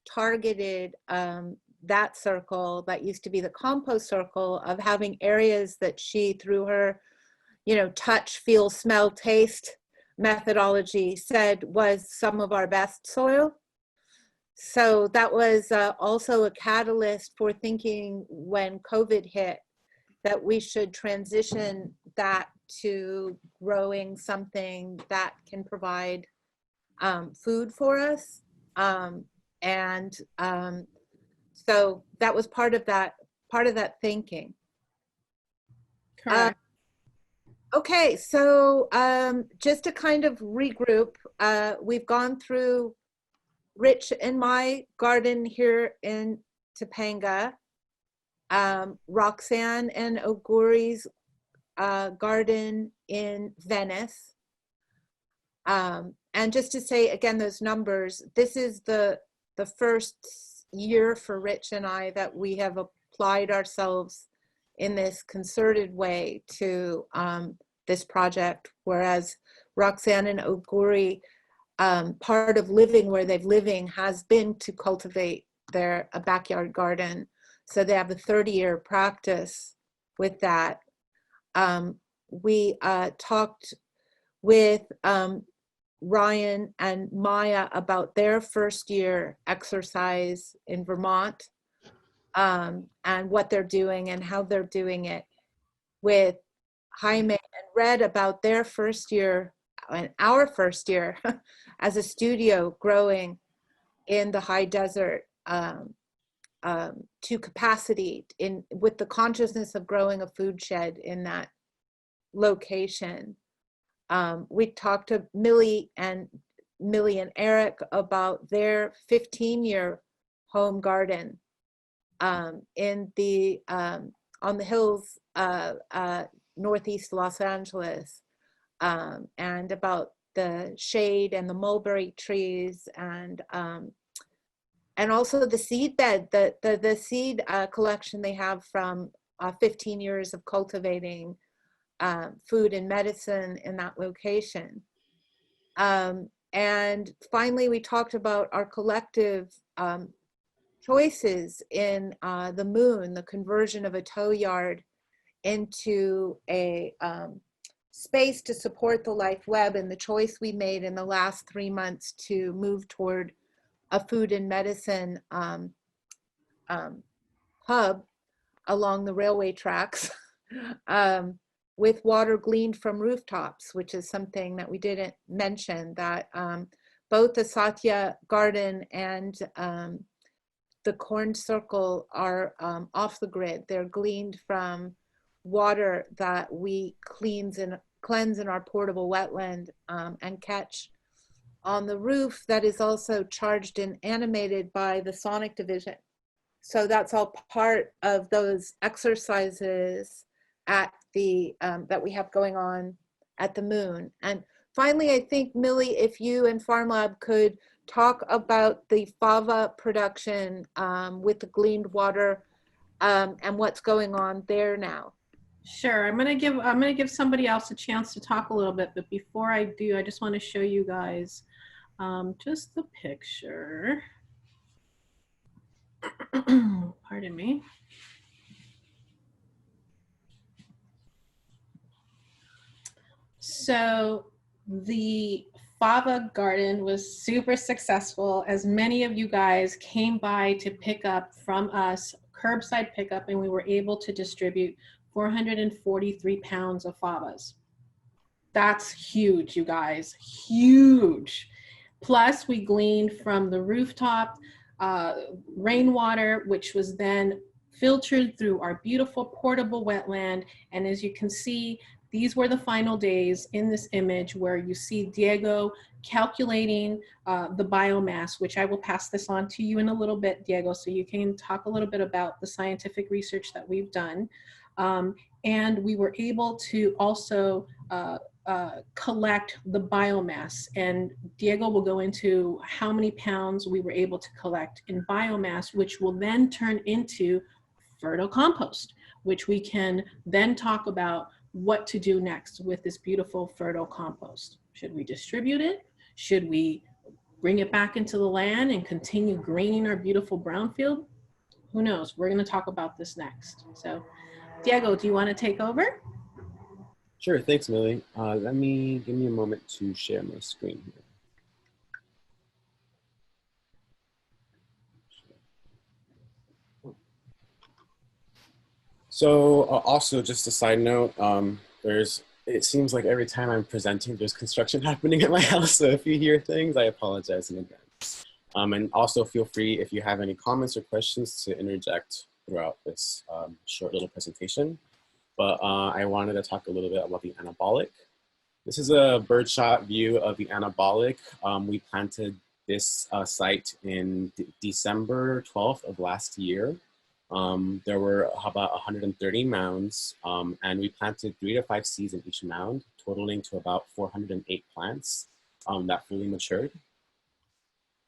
targeted that circle that used to be the compost circle of having areas that she, through her touch, feel, smell, taste methodology said was some of our best soil. So that was also a catalyst for thinking when COVID hit that we should transition that to growing something that can provide food for us. So that was part of that thinking. Correct. Okay, so just to kind of regroup, we've gone through Rich and my garden here in Topanga, Roxanne and Oguri's garden in Venice. And just to say again, those numbers, this is the first year for Rich and I that we have applied ourselves in this concerted way to this project, whereas Roxanne and Oguri, part of living where they've living has been to cultivate a backyard garden. So they have a 30-year practice with that. We talked with Ryan and Maya about their first year exercise in Vermont, and what they're doing and how they're doing it, with Jaime and Red about their first year and our first year as a studio growing in the high desert to capacity with the consciousness of growing a food shed in that location. We talked to Millie and Eric about their 15-year home garden in the on the hills northeast Los Angeles, and about the shade and the mulberry trees, and also the seed bed, the seed collection they have from 15 years of cultivating food and medicine in that location. And finally, we talked about our collective choices in the moon, the conversion of a tow yard into a space to support the life web, and the choice we made in the last 3 months to move toward a food and medicine hub along the railway tracks with water gleaned from rooftops, which is something that we didn't mention, that both the Satya garden and the corn circle are off the grid. They're gleaned from water that we cleanse in our portable wetland and catch on the roof, that is also charged and animated by the sonic division. So that's all part of those exercises at the that we have going on at the moon. And finally, I think, Millie, if you and Farmlab could talk about the fava production with the gleaned water and what's going on there now. Sure. I'm gonna give somebody else a chance to talk a little bit, but before I do, I just want to show you guys just the picture. Pardon me. So the fava garden was super successful, as many of you guys came by to pick up from us, curbside pickup, and we were able to distribute 443 pounds of favas. That's huge, you guys, huge. Plus we gleaned from the rooftop rainwater, which was then filtered through our beautiful portable wetland. And as you can see, these were the final days in this image where you see Diego calculating the biomass, which I will pass this on to you in a little bit, Diego, so you can talk a little bit about the scientific research that we've done. And we were able to also collect the biomass, and Diego will go into how many pounds we were able to collect in biomass, which will then turn into fertile compost, which we can then talk about what to do next with this beautiful fertile compost. Should we distribute it? Should we bring it back into the land and continue greening our beautiful brownfield? Who knows? We're going to talk about this next. So Diego, do you want to take over? Sure, thanks, Millie. Give me a moment to share my screen here. So also just a side note, it seems like every time I'm presenting, there's construction happening at my house. So if you hear things, I apologize in advance. And also feel free, if you have any comments or questions, to interject throughout this short little presentation. But I wanted to talk a little bit about the anabolic. This is a birdshot view of the anabolic. We planted this site in December 12th of last year. There were about 130 mounds, and we planted 3 to 5 seeds in each mound, totaling to about 408 plants that fully matured.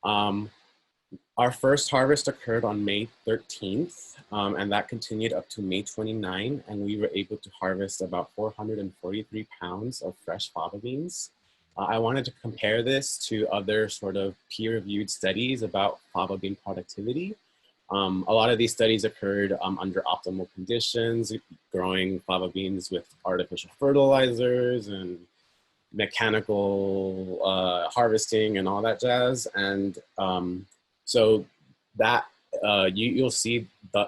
Our first harvest occurred on May 13th, and that continued up to May 29, and we were able to harvest about 443 pounds of fresh fava beans. I wanted to compare this to other sort of peer-reviewed studies about fava bean productivity. A lot of these studies occurred under optimal conditions, growing fava beans with artificial fertilizers and mechanical harvesting and all that jazz. And so that you'll see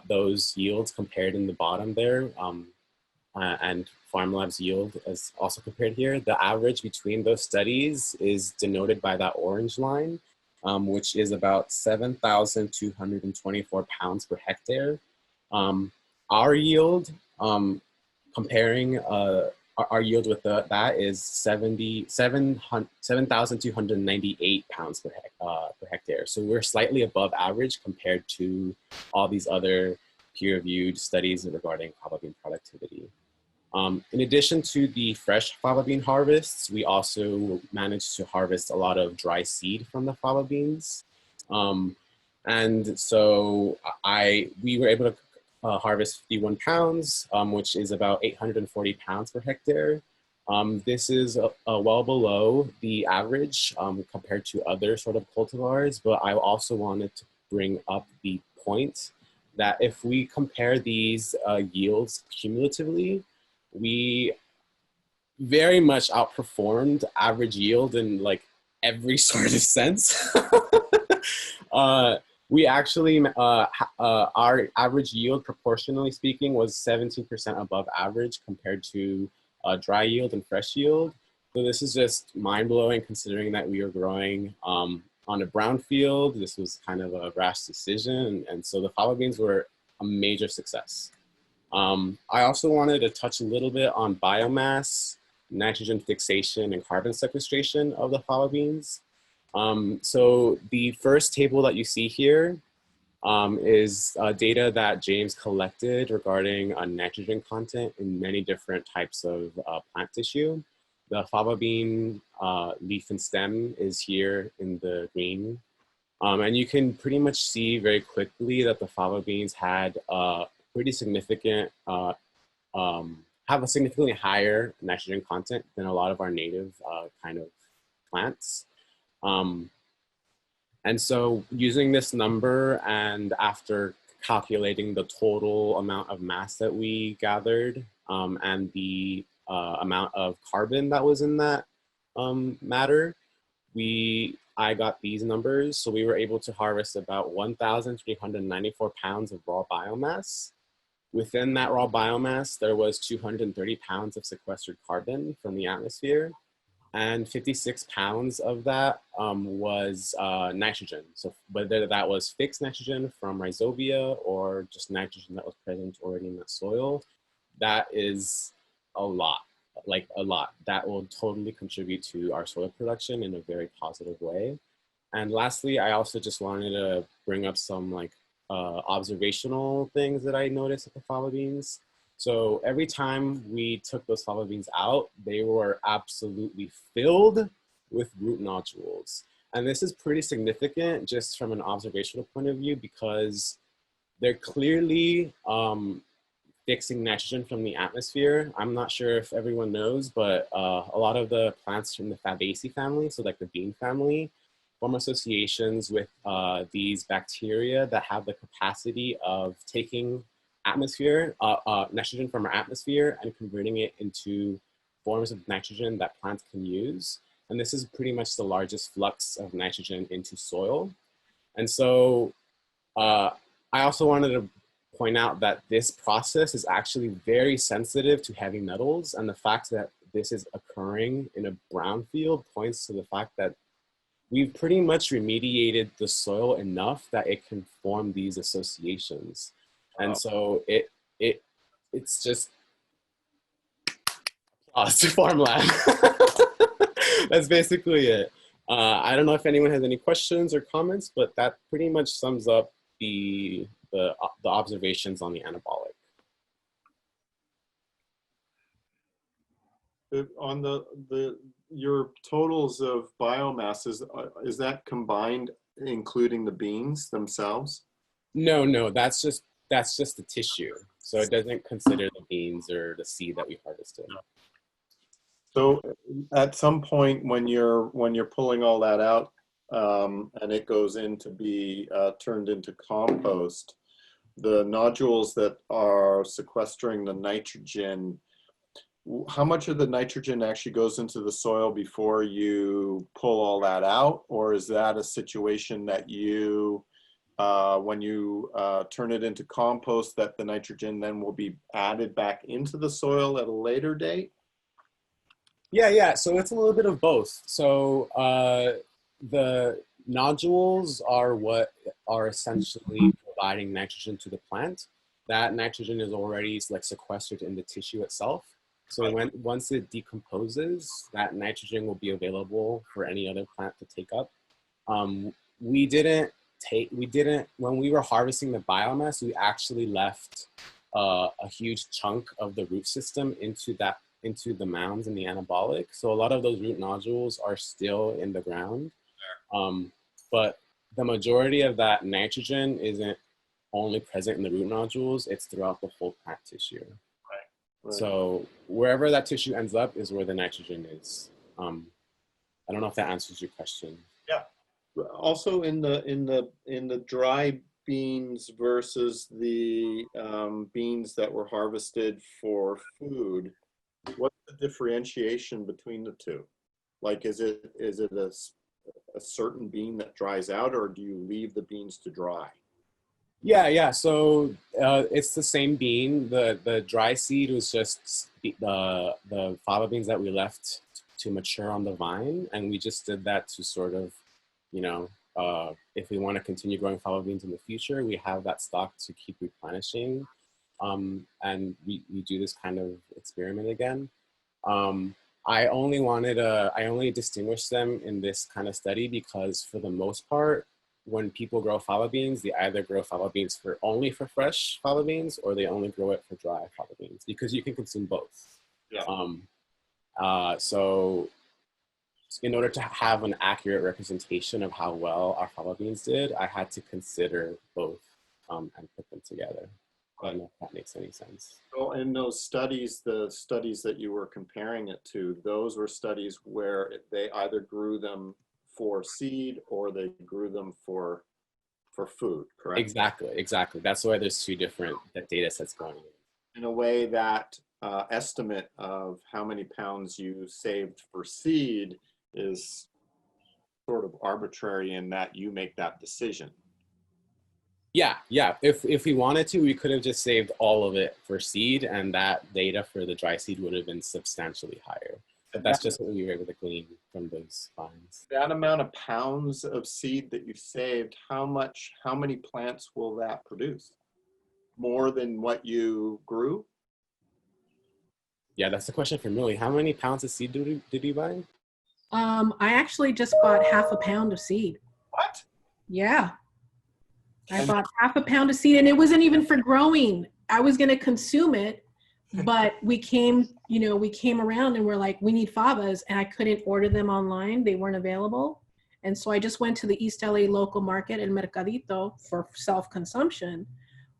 those yields compared in the bottom there, and Farmlab's yield is also compared here. The average between those studies is denoted by that orange line, which is about 7,224 pounds per hectare. Our yield, comparing our yield with that is 7,298 pounds per hectare. So we're slightly above average compared to all these other peer-reviewed studies regarding fava bean productivity. In addition to the fresh fava bean harvests, we also managed to harvest a lot of dry seed from the fava beans. And so we were able to harvest 51 pounds, which is about 840 pounds per hectare. This is well below the average compared to other sort of cultivars, but I also wanted to bring up the point that if we compare these yields cumulatively, we very much outperformed average yield in like every sort of sense. We actually, our average yield, proportionally speaking, was 17% above average compared to dry yield and fresh yield. So this is just mind-blowing considering that we were growing on a brown field. This was kind of a rash decision. And so the fava beans were a major success. I also wanted to touch a little bit on biomass, nitrogen fixation, and carbon sequestration of the fava beans. So the first table that you see here is data that James collected regarding nitrogen content in many different types of plant tissue. The fava bean leaf and stem is here in the green. And you can pretty much see very quickly that the fava beans had pretty significant, have a significantly higher nitrogen content than a lot of our native kind of plants. And so using this number and after calculating the total amount of mass that we gathered and the amount of carbon that was in that matter, I got these numbers. So we were able to harvest about 1,394 pounds of raw biomass. Within that raw biomass, there was 230 pounds of sequestered carbon from the atmosphere, and 56 pounds of that was nitrogen. So whether that was fixed nitrogen from rhizobia or just nitrogen that was present already in the soil, that is a lot, like a lot. That will totally contribute to our soil production in a very positive way. And lastly, I also just wanted to bring up some like observational things that I noticed with the fava beans. So every time we took those fava beans out, they were absolutely filled with root nodules. And this is pretty significant just from an observational point of view because they're clearly fixing nitrogen from the atmosphere. I'm not sure if everyone knows, but a lot of the plants from the Fabaceae family, so like the bean family, form associations with these bacteria that have the capacity of taking nitrogen from our atmosphere and converting it into forms of nitrogen that plants can use. And this is pretty much the largest flux of nitrogen into soil. And so I also wanted to point out that this process is actually very sensitive to heavy metals. And the fact that this is occurring in a brownfield points to the fact that we've pretty much remediated the soil enough that it can form these associations. And so it's just applause to Farmlab. That's basically it. I don't know if anyone has any questions or comments, but that pretty much sums up the observations on the anabolic. On your totals of biomass, is that combined, including the beans themselves? No, that's just the tissue. So it doesn't consider the beans or the seed that we harvested. So at some point when you're pulling all that out and it goes in to be turned into compost, the nodules that are sequestering the nitrogen, how much of the nitrogen actually goes into the soil before you pull all that out? Or is that a situation that you, when you turn it into compost, that the nitrogen then will be added back into the soil at a later date? Yeah. So it's a little bit of both. So the nodules are what are essentially providing nitrogen to the plant. That nitrogen is already like sequestered in the tissue itself. So once it decomposes, that nitrogen will be available for any other plant to take up. When we were harvesting the biomass, we actually left a huge chunk of the root system into the mounds in the anabolic. So a lot of those root nodules are still in the ground. But the majority of that nitrogen isn't only present in the root nodules, it's throughout the whole plant tissue. Right. So wherever that tissue ends up is where the nitrogen is. I don't know if that answers your question. Yeah. Also in the dry beans versus the beans that were harvested for food, what's the differentiation between the two? Like, is it a certain bean that dries out, or do you leave the beans to dry? Yeah. So it's the same bean. The dry seed was just the fava beans that we left to mature on the vine, and we just did that to sort of, if we want to continue growing fava beans in the future, we have that stock to keep replenishing, and we do this kind of experiment again. I only distinguished them in this kind of study because for the most part, when people grow fava beans, they either grow fava beans only for fresh fava beans, or they only grow it for dry fava beans, because you can consume both. Yeah. So in order to have an accurate representation of how well our fava beans did, I had to consider both and put them together. I don't know if that makes any sense. Well, in those studies, the studies that you were comparing it to, those were studies where they either grew them for seed or they grew them for food, correct? Exactly. That's why there's two different data sets going in. In a way, that estimate of how many pounds you saved for seed is sort of arbitrary in that you make that decision. Yeah. If we wanted to, we could have just saved all of it for seed, and that data for the dry seed would have been substantially higher. But that's just what we were able to glean from those finds. That amount of pounds of seed that you saved, how many plants will that produce? More than what you grew? Yeah, that's the question for Millie. How many pounds of seed did you buy? I actually just bought half a pound of seed. What? Yeah. I bought half a pound of seed, and it wasn't even for growing. I was going to consume it, but we came around and we're like, we need favas, and I couldn't order them online. They weren't available. And so I just went to the East LA local market in Mercadito for self-consumption.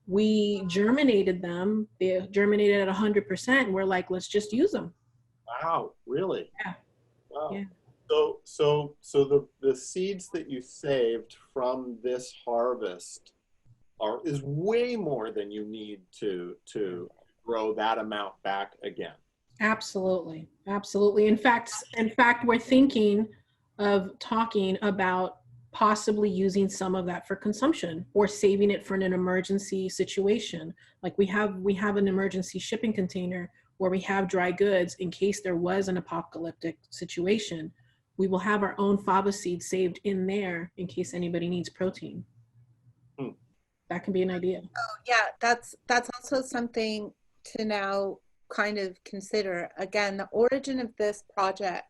We germinated them. They germinated at 100%. And we're like, let's just use them. Wow, really? Yeah. Wow. Yeah. So the seeds that you saved from this harvest is way more than you need to grow that amount back again. Absolutely, absolutely. In fact, we're thinking of talking about possibly using some of that for consumption or saving it for an emergency situation. Like we have an emergency shipping container where we have dry goods in case there was an apocalyptic situation. We will have our own fava seed saved in there in case anybody needs protein. Hmm. That can be an idea. Oh, yeah, that's also something to now kind of consider. Again, the origin of this project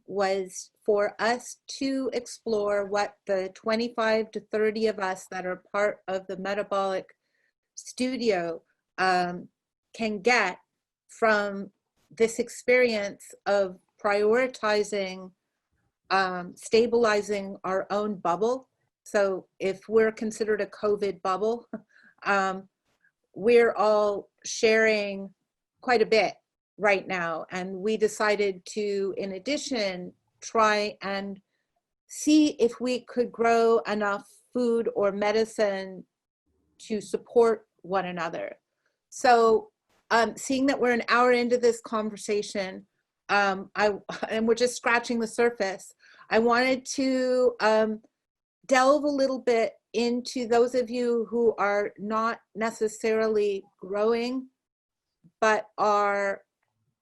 was for us to explore what the 25 to 30 of us that are part of the Metabolic studio can get from this experience of prioritizing stabilizing our own bubble. So if we're considered a COVID bubble, we're all sharing quite a bit right now. And we decided to, in addition, try and see if we could grow enough food or medicine to support one another. So seeing that we're an hour into this conversation, and we're just scratching the surface, I wanted to delve a little bit into those of you who are not necessarily growing, but are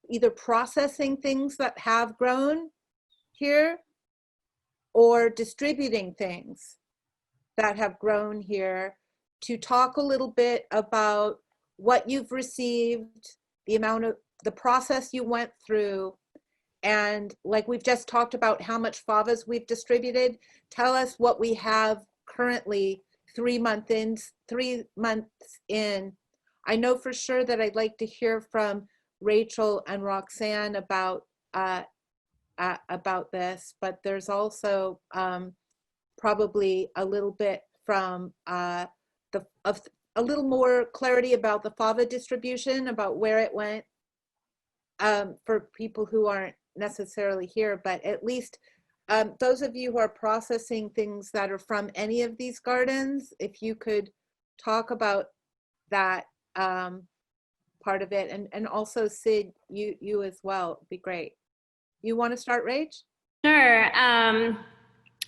either processing things that have grown here or distributing things that have grown here, to talk a little bit about what you've received, the process you went through, and like we've just talked about how much favas we've distributed. Tell us what we have currently 3 months in. I know for sure that I'd like to hear from Rachel and Roxanne about this, but there's also probably a little bit from a little more clarity about the fava distribution, about where it went, for people who aren't necessarily here, but at least those of you who are processing things that are from any of these gardens, if you could talk about that part of it, and also Syd, you as well, would be great. You want to start, Rach? Sure.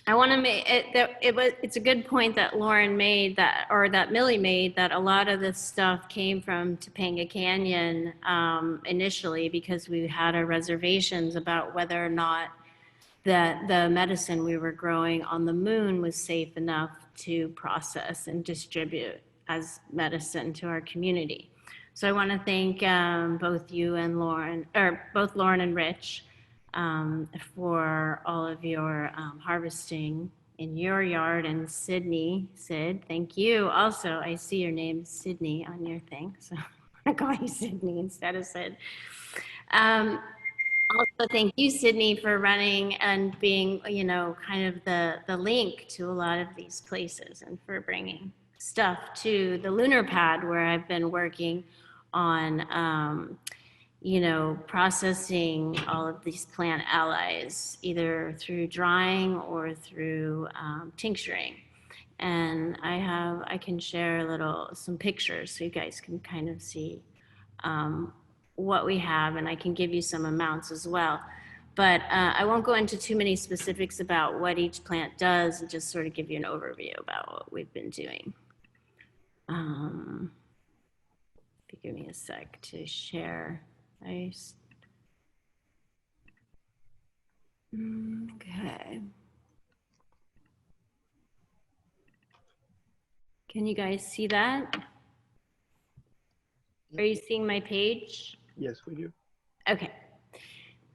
I want to make it that it's a good point that Lauren made, that, or that Millie made, that a lot of this stuff came from Topanga Canyon initially, because we had our reservations about whether or not that the medicine we were growing on the moon was safe enough to process and distribute as medicine to our community. So I want to thank both you and Lauren, or both Lauren and Rich, for all of your harvesting in your yard. And Sydney, Syd, thank you. Also, I see your name, Sydney, on your thing, so I call you Sydney instead of Syd. Also, thank you, Sydney, for running and being, you know, kind of the link to a lot of these places, and for bringing stuff to the lunar pad where I've been working on, you know, processing all of these plant allies, either through drying or through tincturing. And I can share some pictures so you guys can kind of see what we have, and I can give you some amounts as well. But I won't go into too many specifics about what each plant does, and just sort of give you an overview about what we've been doing. If you give me a sec to share. Okay. Can you guys see that? Are you seeing my page? Yes, we do. Okay.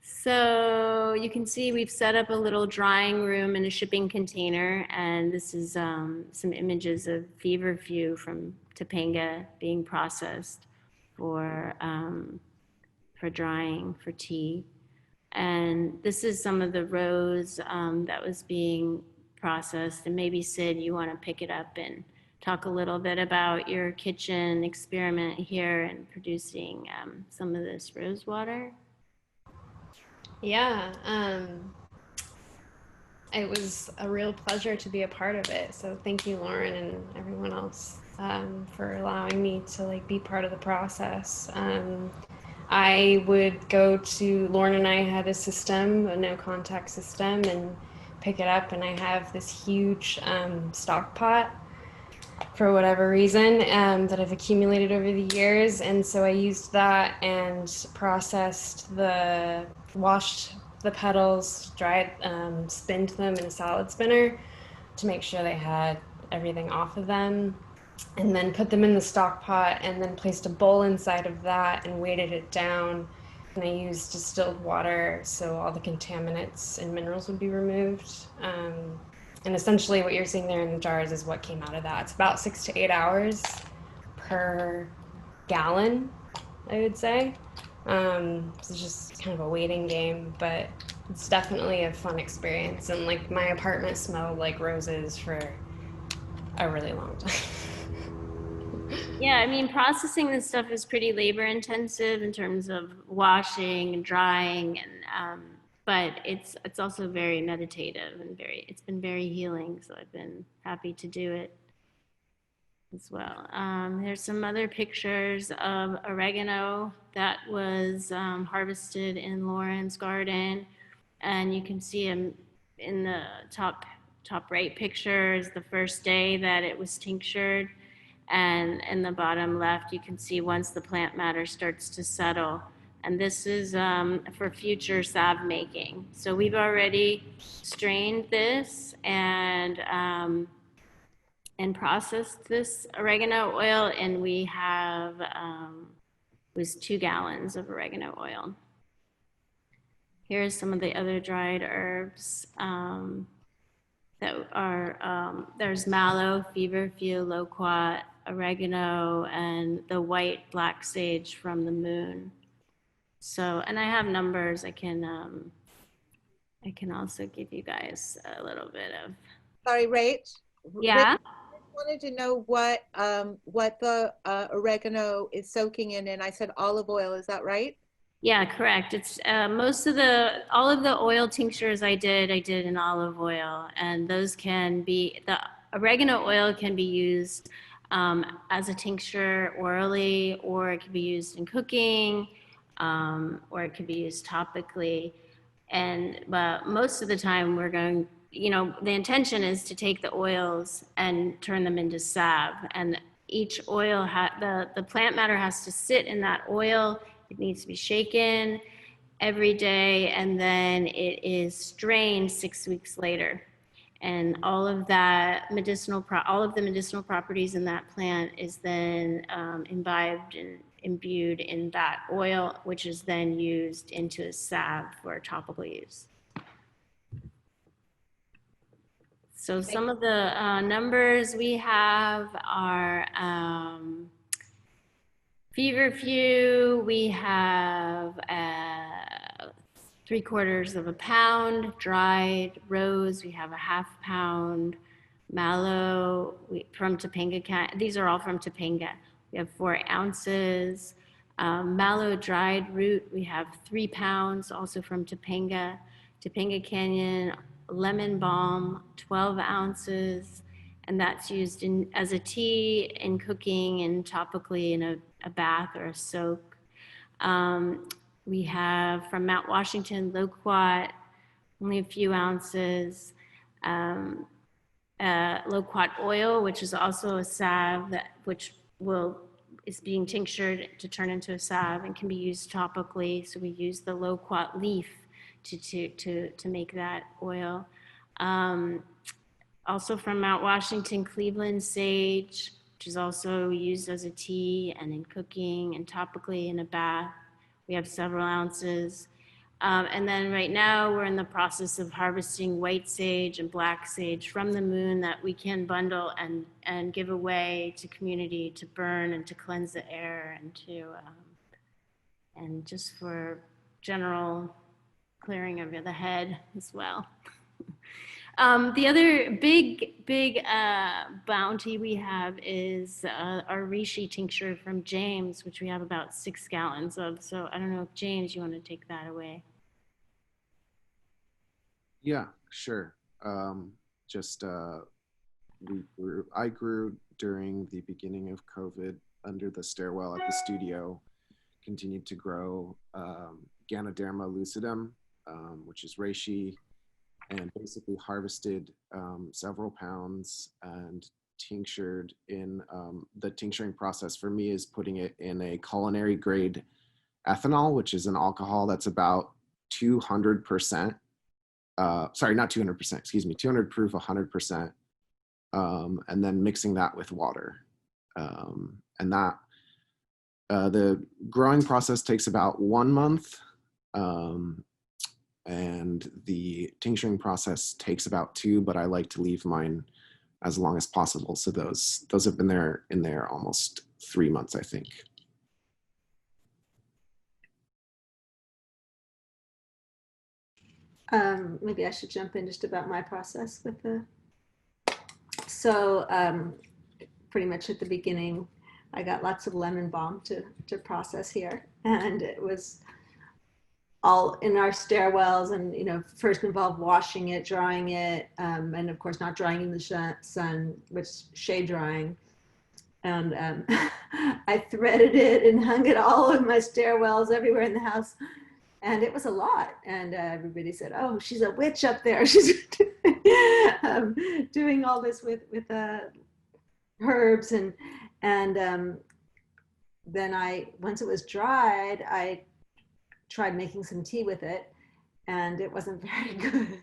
So you can see we've set up a little drying room in a shipping container, and this is some images of feverfew from Topanga being processed for drying for tea. And this is some of the rose that was being processed. And maybe Syd, you want to pick it up and talk a little bit about your kitchen experiment here and producing some of this rose water. Yeah, it was a real pleasure to be a part of it. So thank you, Lauren, and everyone else for allowing me to be part of the process. I would go to, Lauren and I had a system, a no contact system, and pick it up. And I have this huge stock pot for whatever reason that I've accumulated over the years. And so I used that and washed the petals, dried, spinned them in a salad spinner to make sure they had everything off of them, and then put them in the stock pot and then placed a bowl inside of that and weighted it down. And I used distilled water so all the contaminants and minerals would be removed. And essentially what you're seeing there in the jars is what came out of that. It's about 6 to 8 hours per gallon, I would say. It's just kind of a waiting game, but it's definitely a fun experience. And like my apartment smelled like roses for a really long time. Yeah, I mean, processing this stuff is pretty labor intensive in terms of washing and drying, and but it's also very meditative and it's been very healing. So I've been happy to do it as well. There's some other pictures of oregano that was harvested in Lauren's garden, and you can see them in the top right picture is the first day that it was tinctured. And in the bottom left, you can see once the plant matter starts to settle. And this is for future salve making. So we've already strained this and processed this oregano oil, and we have was 2 gallons of oregano oil. Here's some of the other dried herbs that are, there's mallow, feverfew, loquat, oregano, and the white black sage from the moon. So, and I have numbers. I can also give you guys a little bit of. Sorry, Rach. Yeah. Rach, I wanted to know what the oregano is soaking in, and I said olive oil. Is that right? Yeah, correct. It's all of the oil tinctures I did in olive oil, and those the oregano oil can be used as a tincture orally, or it can be used in cooking, or it could be used topically. But most of the time we're going, the intention is to take the oils and turn them into salve, and each oil, the plant matter has to sit in that oil. It needs to be shaken every day, and then it is strained 6 weeks later. And all of the medicinal properties in that plant is then imbibed and imbued in that oil, which is then used into a salve for topical use. So some of the numbers we have are feverfew, we have 3/4 of a pound. Dried rose, we have a 1/2 pound. Mallow, from Topanga, these are all from Topanga. We have 4 ounces. Mallow dried root, we have 3 pounds, also from Topanga. Topanga Canyon lemon balm, 12 ounces. And that's used as a tea, in cooking, and topically in a bath or a soak. We have from Mount Washington loquat, only a few ounces. Loquat oil, which is also a salve which is being tinctured to turn into a salve and can be used topically. So we use the loquat leaf to make that oil. Also from Mount Washington, Cleveland sage, which is also used as a tea and in cooking and topically in a bath. We have several ounces. And then right now we're in the process of harvesting white sage and black sage from the moon that we can bundle and give away to community to burn and to cleanse the air and just for general clearing of the head as well. The other big bounty we have is our reishi tincture from James, which we have about 6 gallons of. So I don't know if James, you want to take that away? Yeah, sure. I grew during the beginning of COVID under the stairwell at the studio, continued to grow Ganoderma lucidum, which is reishi, and basically harvested several pounds and tinctured in the tincturing process for me is putting it in a culinary grade ethanol, which is an alcohol that's about 200%. Sorry, not 200%, excuse me, 200 proof, 100%. And then mixing that with water. And that, the growing process takes about 1 month. And the tincturing process takes about 2, but I like to leave mine as long as possible. So those have been in there almost 3 months, I think. Maybe I should jump in just about my process with the, so pretty much at the beginning, I got lots of lemon balm to process here. And it was all in our stairwells, and, you know, first involved washing it, drying it, and of course not drying in the sun, which shade drying. And I threaded it and hung it all in my stairwells everywhere in the house. And it was a lot. And everybody said, oh, she's a witch up there. She's doing all this with herbs. And then once it was dried, I tried making some tea with it, and it wasn't very good.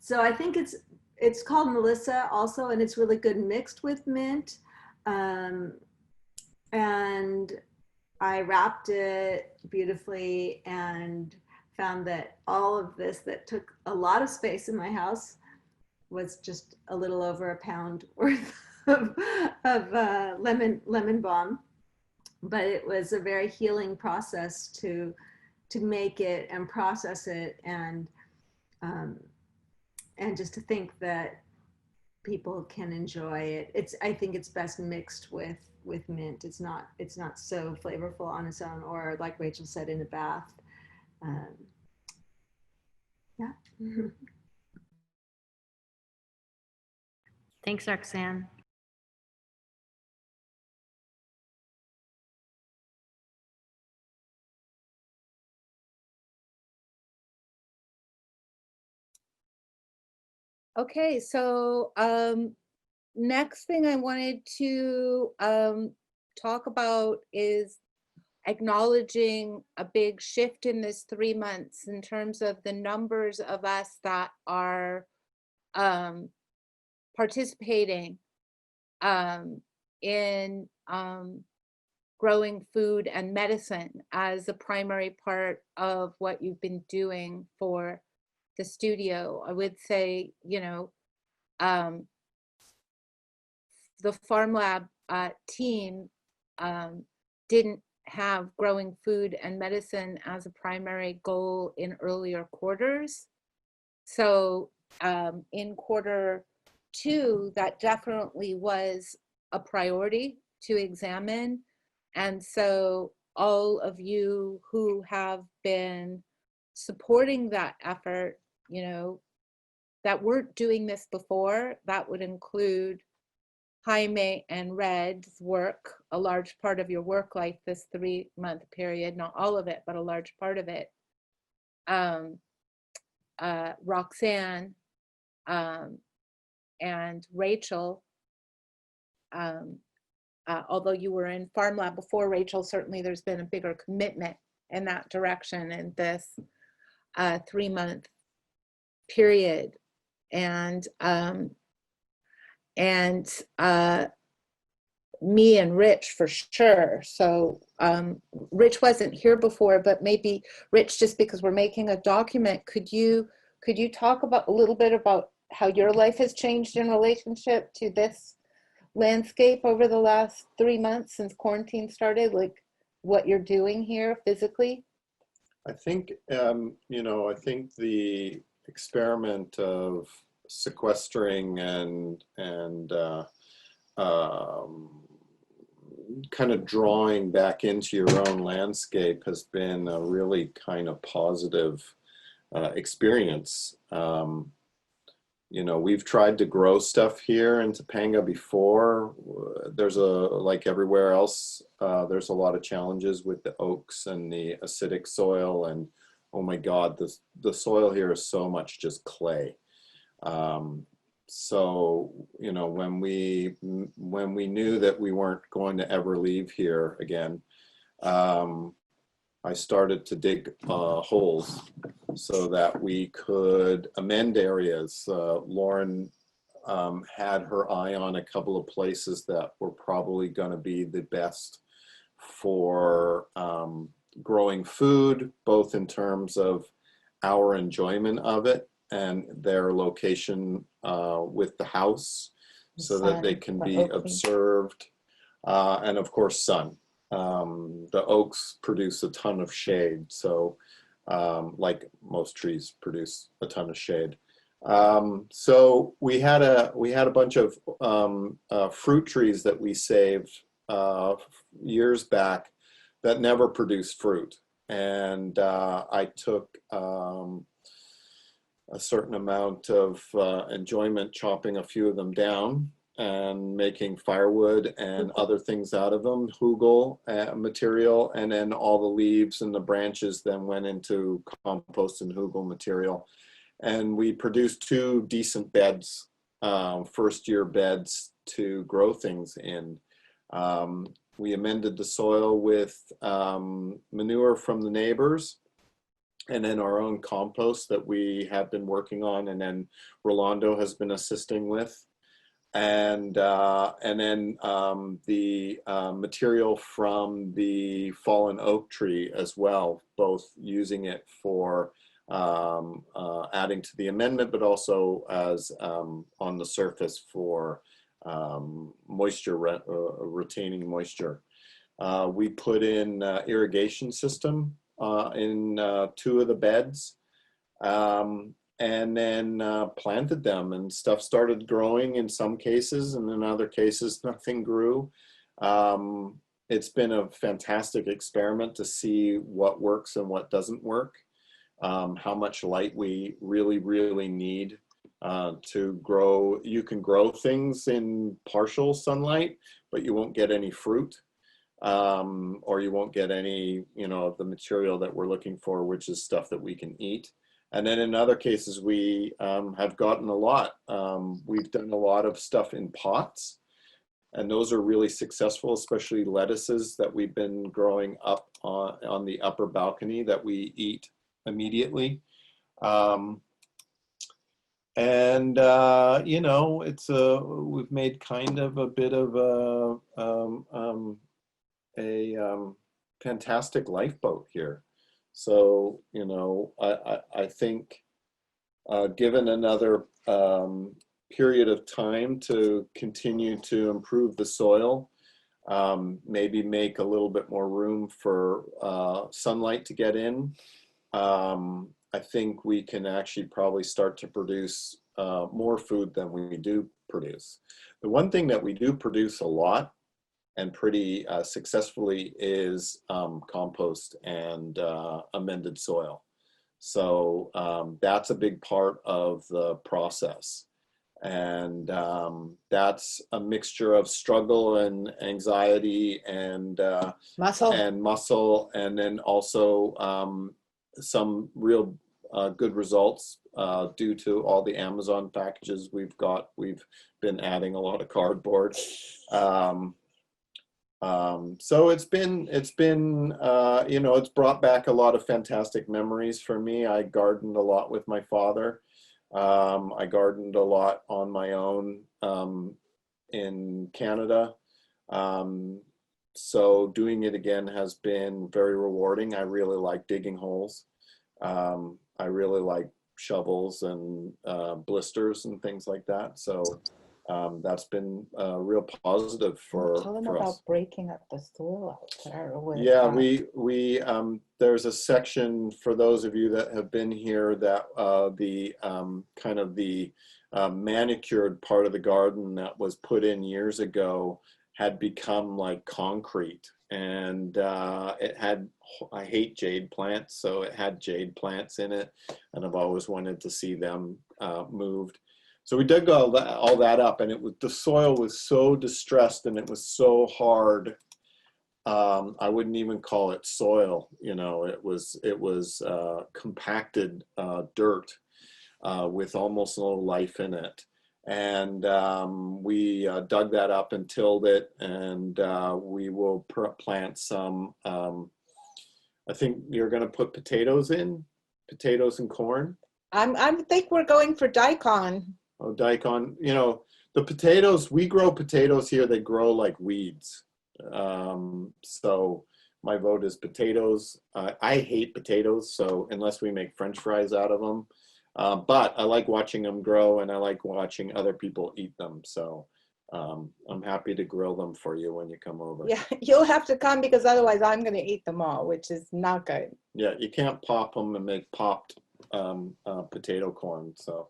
So I think it's called Melissa also, and it's really good mixed with mint. And I wrapped it beautifully and found that all of this that took a lot of space in my house was just a little over a pound worth of lemon balm. But it was a very healing process to make it and process it, and just to think that people can enjoy it. I think it's best mixed with mint. It's not so flavorful on its own, or like Rachel said, in a bath. Yeah. Thanks, Roxanne. Okay, so next thing I wanted to talk about is acknowledging a big shift in this 3 months in terms of the numbers of us that are participating in growing food and medicine as a primary part of what you've been doing for the studio. I would say, you know, the Farmlab team didn't have growing food and medicine as a primary goal in earlier quarters. So in Q2, that definitely was a priority to examine. And so all of you who have been supporting that effort, you know, that weren't doing this before, that would include Jaime and Red's work, a large part of your work life this 3 month period, not all of it, but a large part of it. Roxanne and Rachel, although you were in Farmlab before Rachel, certainly there's been a bigger commitment in that direction in this 3 month period. And me and Rich for sure. So Rich wasn't here before, but maybe Rich, just because we're making a document, could you talk about a little bit about how your life has changed in relationship to this landscape over the last 3 months since quarantine started, like what you're doing here physically? I think, you know, I think the experiment of sequestering and kind of drawing back into your own landscape has been a really kind of positive experience. you know, we've tried to grow stuff here in Topanga before. There's like everywhere else, there's a lot of challenges with the oaks and the acidic soil, and oh my God, the soil here is so much just clay. So, you know, when we knew that we weren't going to ever leave here again, I started to dig holes so that we could amend areas. Lauren had her eye on a couple of places that were probably going to be the best for growing food, both in terms of our enjoyment of it and their location with the house, so that they can be observed, and of course sun. The oaks produce a ton of shade, so like most trees produce a ton of shade. So we had a bunch of fruit trees that we saved years back that never produced fruit, and I took a certain amount of enjoyment chopping a few of them down and making firewood and other things out of them, hugel material, and then all the leaves and the branches then went into compost and hugel material. And we produced 2 decent beds, first year beds to grow things in. We amended the soil with manure from the neighbors, and then our own compost that we have been working on, and then Rolando has been assisting with. And then the material from the fallen oak tree as well, both using it for adding to the amendment, but also as on the surface for moisture, retaining moisture. We put in irrigation system in 2 of the beds, and then planted them, and stuff started growing in some cases, and in other cases nothing grew. It's been a fantastic experiment to see what works and what doesn't work, how much light we really need to grow. You can grow things in partial sunlight, but you won't get any fruit, or you won't get any, you know, of the material that we're looking for, which is stuff that we can eat. And then in other cases, we have gotten a lot. We've done a lot of stuff in pots, and those are really successful, especially lettuces that we've been growing up on the upper balcony that we eat immediately. You know, we've made kind of a bit of a fantastic lifeboat here. So, you know, I think given another period of time to continue to improve the soil, maybe make a little bit more room for sunlight to get in, I think we can actually probably start to produce more food than we do produce. The one thing that we do produce a lot and pretty successfully is compost and amended soil. So that's a big part of the process. And that's a mixture of struggle and anxiety and muscle, and then also some real good results due to all the Amazon packages we've got. We've been adding a lot of cardboard. So it's been you know, it's brought back a lot of fantastic memories for me. I gardened a lot with my father. I gardened a lot on my own in Canada. So doing it again has been very rewarding. I really like digging holes. I really like shovels and blisters and things like that. So that's been real positive for Tell them for about us. breaking up the soil out there. Yeah, we there's a section for those of you that have been here that the kind of the manicured part of the garden that was put in years ago had become like concrete, and it had, I hate jade plants, so it had jade plants in it, and I've always wanted to see them moved. So we dug all that up, and the soil was so distressed and it was so hard. I wouldn't even call it soil. You know, it was compacted dirt with almost no life in it. And we dug that up and tilled it, and we will plant some. I think you're going to put potatoes and corn. I think we're going for daikon. Oh, daikon. You know, the potatoes, we grow potatoes here. They grow like weeds. So my vote is potatoes. I hate potatoes, so unless we make French fries out of them. But I like watching them grow, and I like watching other people eat them. So I'm happy to grill them for you when you come over. Yeah, you'll have to come because otherwise I'm going to eat them all, which is not good. Yeah, you can't pop them and make popped potato corn. So,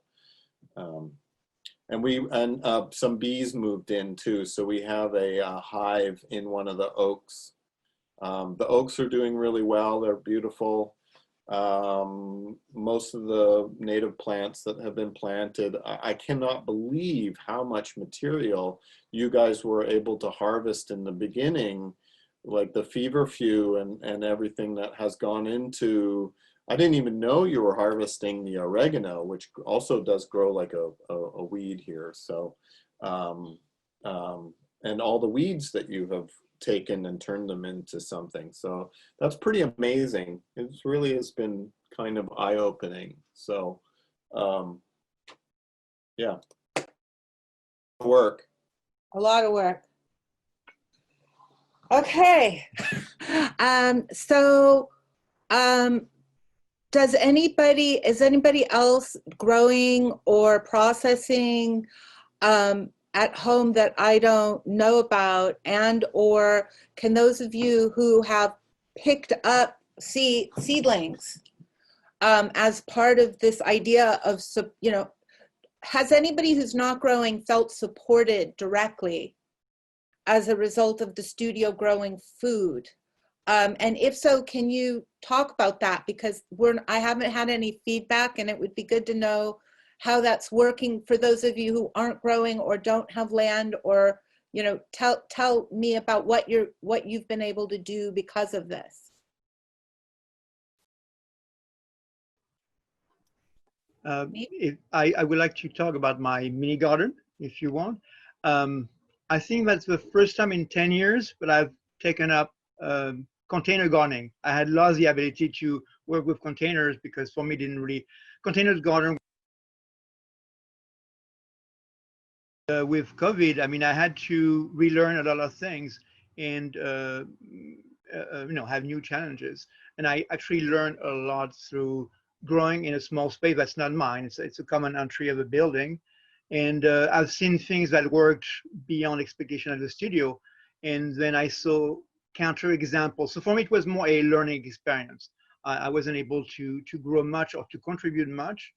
and some bees moved in too. So we have a hive in one of the oaks. The oaks are doing really well. They're beautiful. Most of the native plants that have been planted, I cannot believe how much material you guys were able to harvest in the beginning, like the feverfew and everything that has gone into. I didn't even know you were harvesting the oregano, which also does grow like a weed here. So, and all the weeds that you have taken and turned them into something. So that's pretty amazing. It really has been kind of eye-opening. So, yeah, work. A lot of work. Okay. Is anybody else growing or processing at home that I don't know about, and or can those of you who have picked up seedlings as part of this idea of, you know, has anybody who's not growing felt supported directly as a result of the studio growing food? And if so, can you talk about that? Because I haven't had any feedback, and it would be good to know how that's working for those of you who aren't growing or don't have land, or, you know, tell me about what you've been able to do because of this. I would like to talk about my mini garden, if you want. I think that's the first time in 10 years that I've taken up container gardening. I had lost the ability to work with containers because for me, containers garden. With COVID, I mean, I had to relearn a lot of things and you know, have new challenges. And I actually learned a lot through growing in a small space that's not mine. It's a common entry of a building. And I've seen things that worked beyond expectation at the studio. And then I saw counter examples. So for me, it was more a learning experience. I wasn't able to grow much or to contribute much.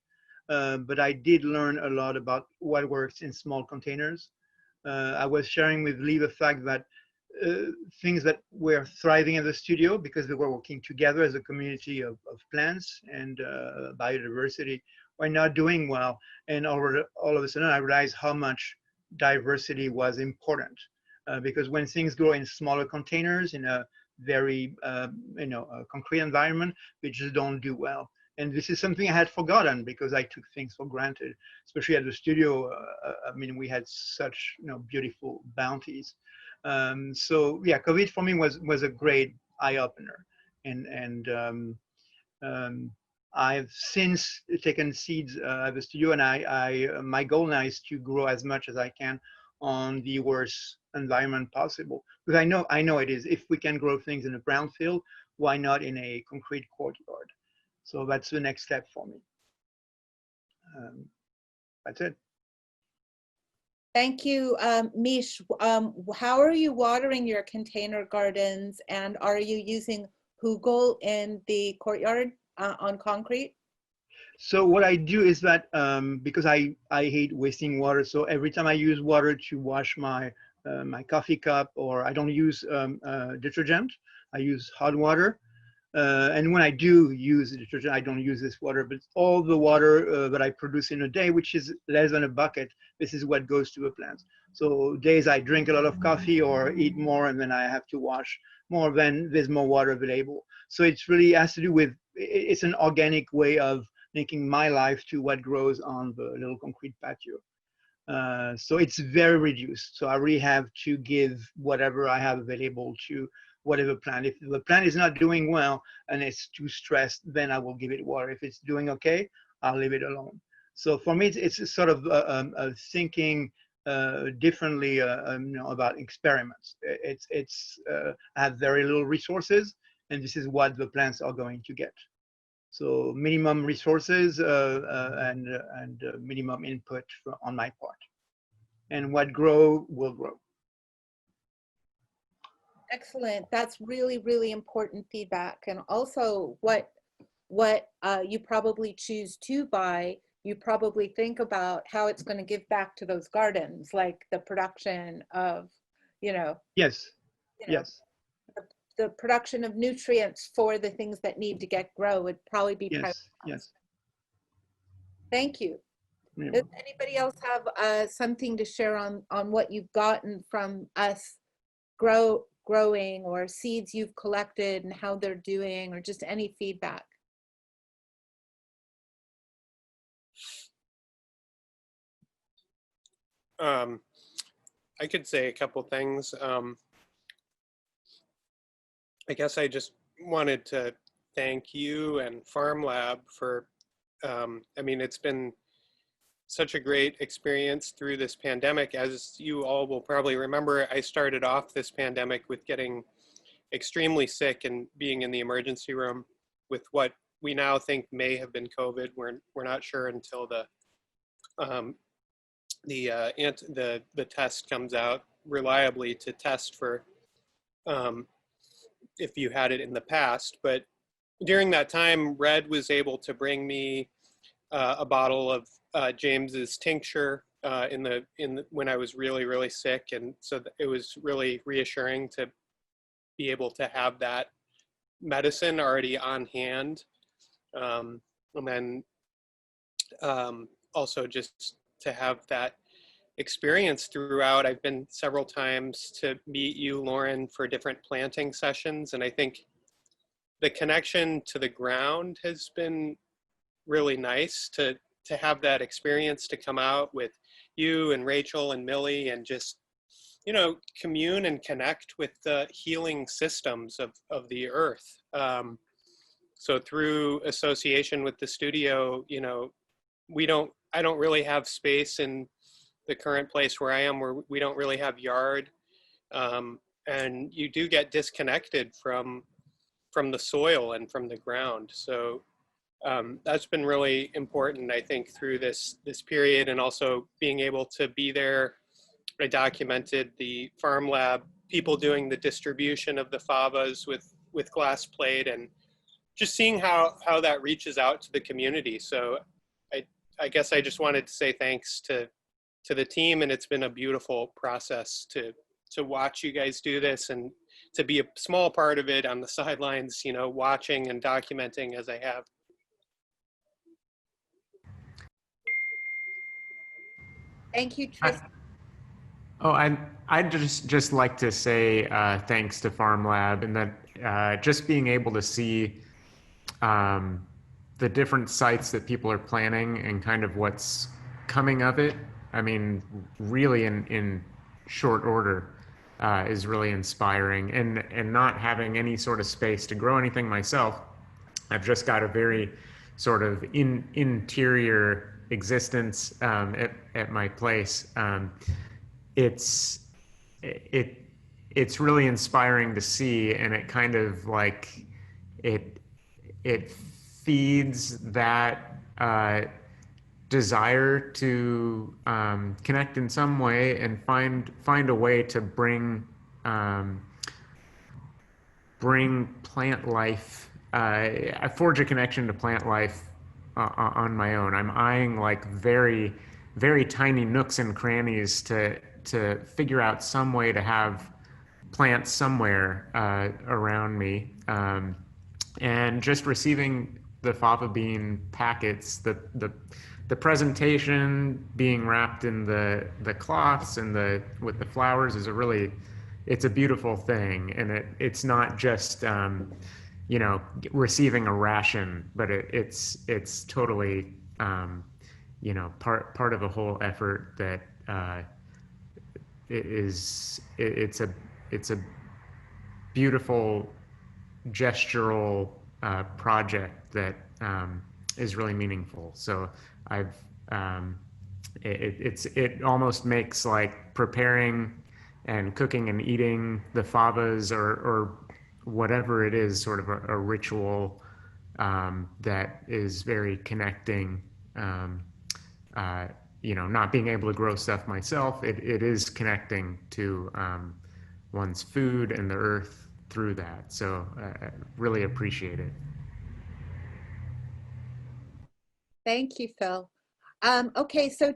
But I did learn a lot about what works in small containers. I was sharing with Lee the fact that things that were thriving in the studio because they were working together as a community of plants and biodiversity were not doing well. And all of a sudden I realized how much diversity was important because when things grow in smaller containers in a very you know, concrete environment, they just don't do well. And this is something I had forgotten because I took things for granted, especially at the studio. I mean, we had such, you know, beautiful bounties. So yeah, COVID for me was a great eye opener, and I've since taken seeds at the studio, and my goal now is to grow as much as I can on the worst environment possible. Because I know it is. If we can grow things in a brownfield, why not in a concrete courtyard? So that's the next step for me. That's it. Thank you, Mish. How are you watering your container gardens, and are you using hugel in the courtyard on concrete? So what I do is that because I hate wasting water, so every time I use water to wash my my coffee cup, or I don't use detergent, I use hot water. And when I do use the detergent, I don't use this water, but all the water that I produce in a day, which is less than a bucket, this is what goes to the plants. So days I drink a lot of coffee or eat more, and then I have to wash more, then there's more water available. So it's really has to do with, it's an organic way of making my life to what grows on the little concrete patio. So it's very reduced. So I really have to give whatever I have available to whatever plant. If the plant is not doing well and it's too stressed, then I will give it water. If it's doing okay, I'll leave it alone. So for me, it's sort of thinking differently about experiments. I have very little resources, and this is what the plants are going to get. So minimum resources and minimum input on my part. And what grow will grow. Excellent. That's really, really important feedback. And also what you probably choose to buy, you probably think about how it's going to give back to those gardens, like the production of, Yes, yes. The production of nutrients for the things that need to grow would probably be yes, yes. Thank you. Yeah. Does anybody else have something to share on what you've gotten from us growing, or seeds you've collected and how they're doing, or just any feedback? I could say a couple things. I guess I just wanted to thank you and Farmlab for, I mean, it's been such a great experience through this pandemic. As you all will probably remember, I started off this pandemic with getting extremely sick and being in the emergency room with what we now think may have been COVID. We're not sure until the test comes out reliably to test for if you had it in the past. But during that time, Red was able to bring me a bottle of James's tincture when I was really, really sick. And so it was really reassuring to be able to have that medicine already on hand. And then also just to have that experience throughout. I've been several times to meet you, Lauren, for different planting sessions. And I think the connection to the ground has been really nice to have that experience, to come out with you and Rachel and Millie and just, commune and connect with the healing systems of the earth. So through association with the studio, I don't really have space in the current place where I am, where we don't really have yard. And you do get disconnected from the soil and from the ground. So that's been really important, I think, through this period, and also being able to be there. I documented the Farmlab people doing the distribution of the favas with glass plate, and just seeing how that reaches out to the community. So I guess I just wanted to say thanks to the team, and it's been a beautiful process to watch you guys do this and to be a small part of it on the sidelines, watching and documenting as I have. Thank you, Tristan. I'd just like to say thanks to Farmlab, and that just being able to see the different sites that people are planning and kind of what's coming of it. I mean, really in short order is really inspiring, and not having any sort of space to grow anything myself. I've just got a very sort of interior existence at my place. It's really inspiring to see, and it kind of like it feeds that desire to connect in some way and find a way to bring plant life. I forge a connection to plant life on my own. I'm eyeing like very, very tiny nooks and crannies to figure out some way to have plants somewhere around me. And just receiving the fava bean packets, the presentation being wrapped in the cloths and with the flowers is it's a beautiful thing. And it's not just, you know, receiving a ration, but it's totally, you know, part of a whole effort that it's a beautiful gestural project that is really meaningful. So I've it almost makes like preparing and cooking and eating the favas or whatever it is sort of a ritual that is very connecting. You know, not being able to grow stuff myself, it is connecting to one's food and the earth through that. So I really appreciate it. Thank you, Phil. Okay, so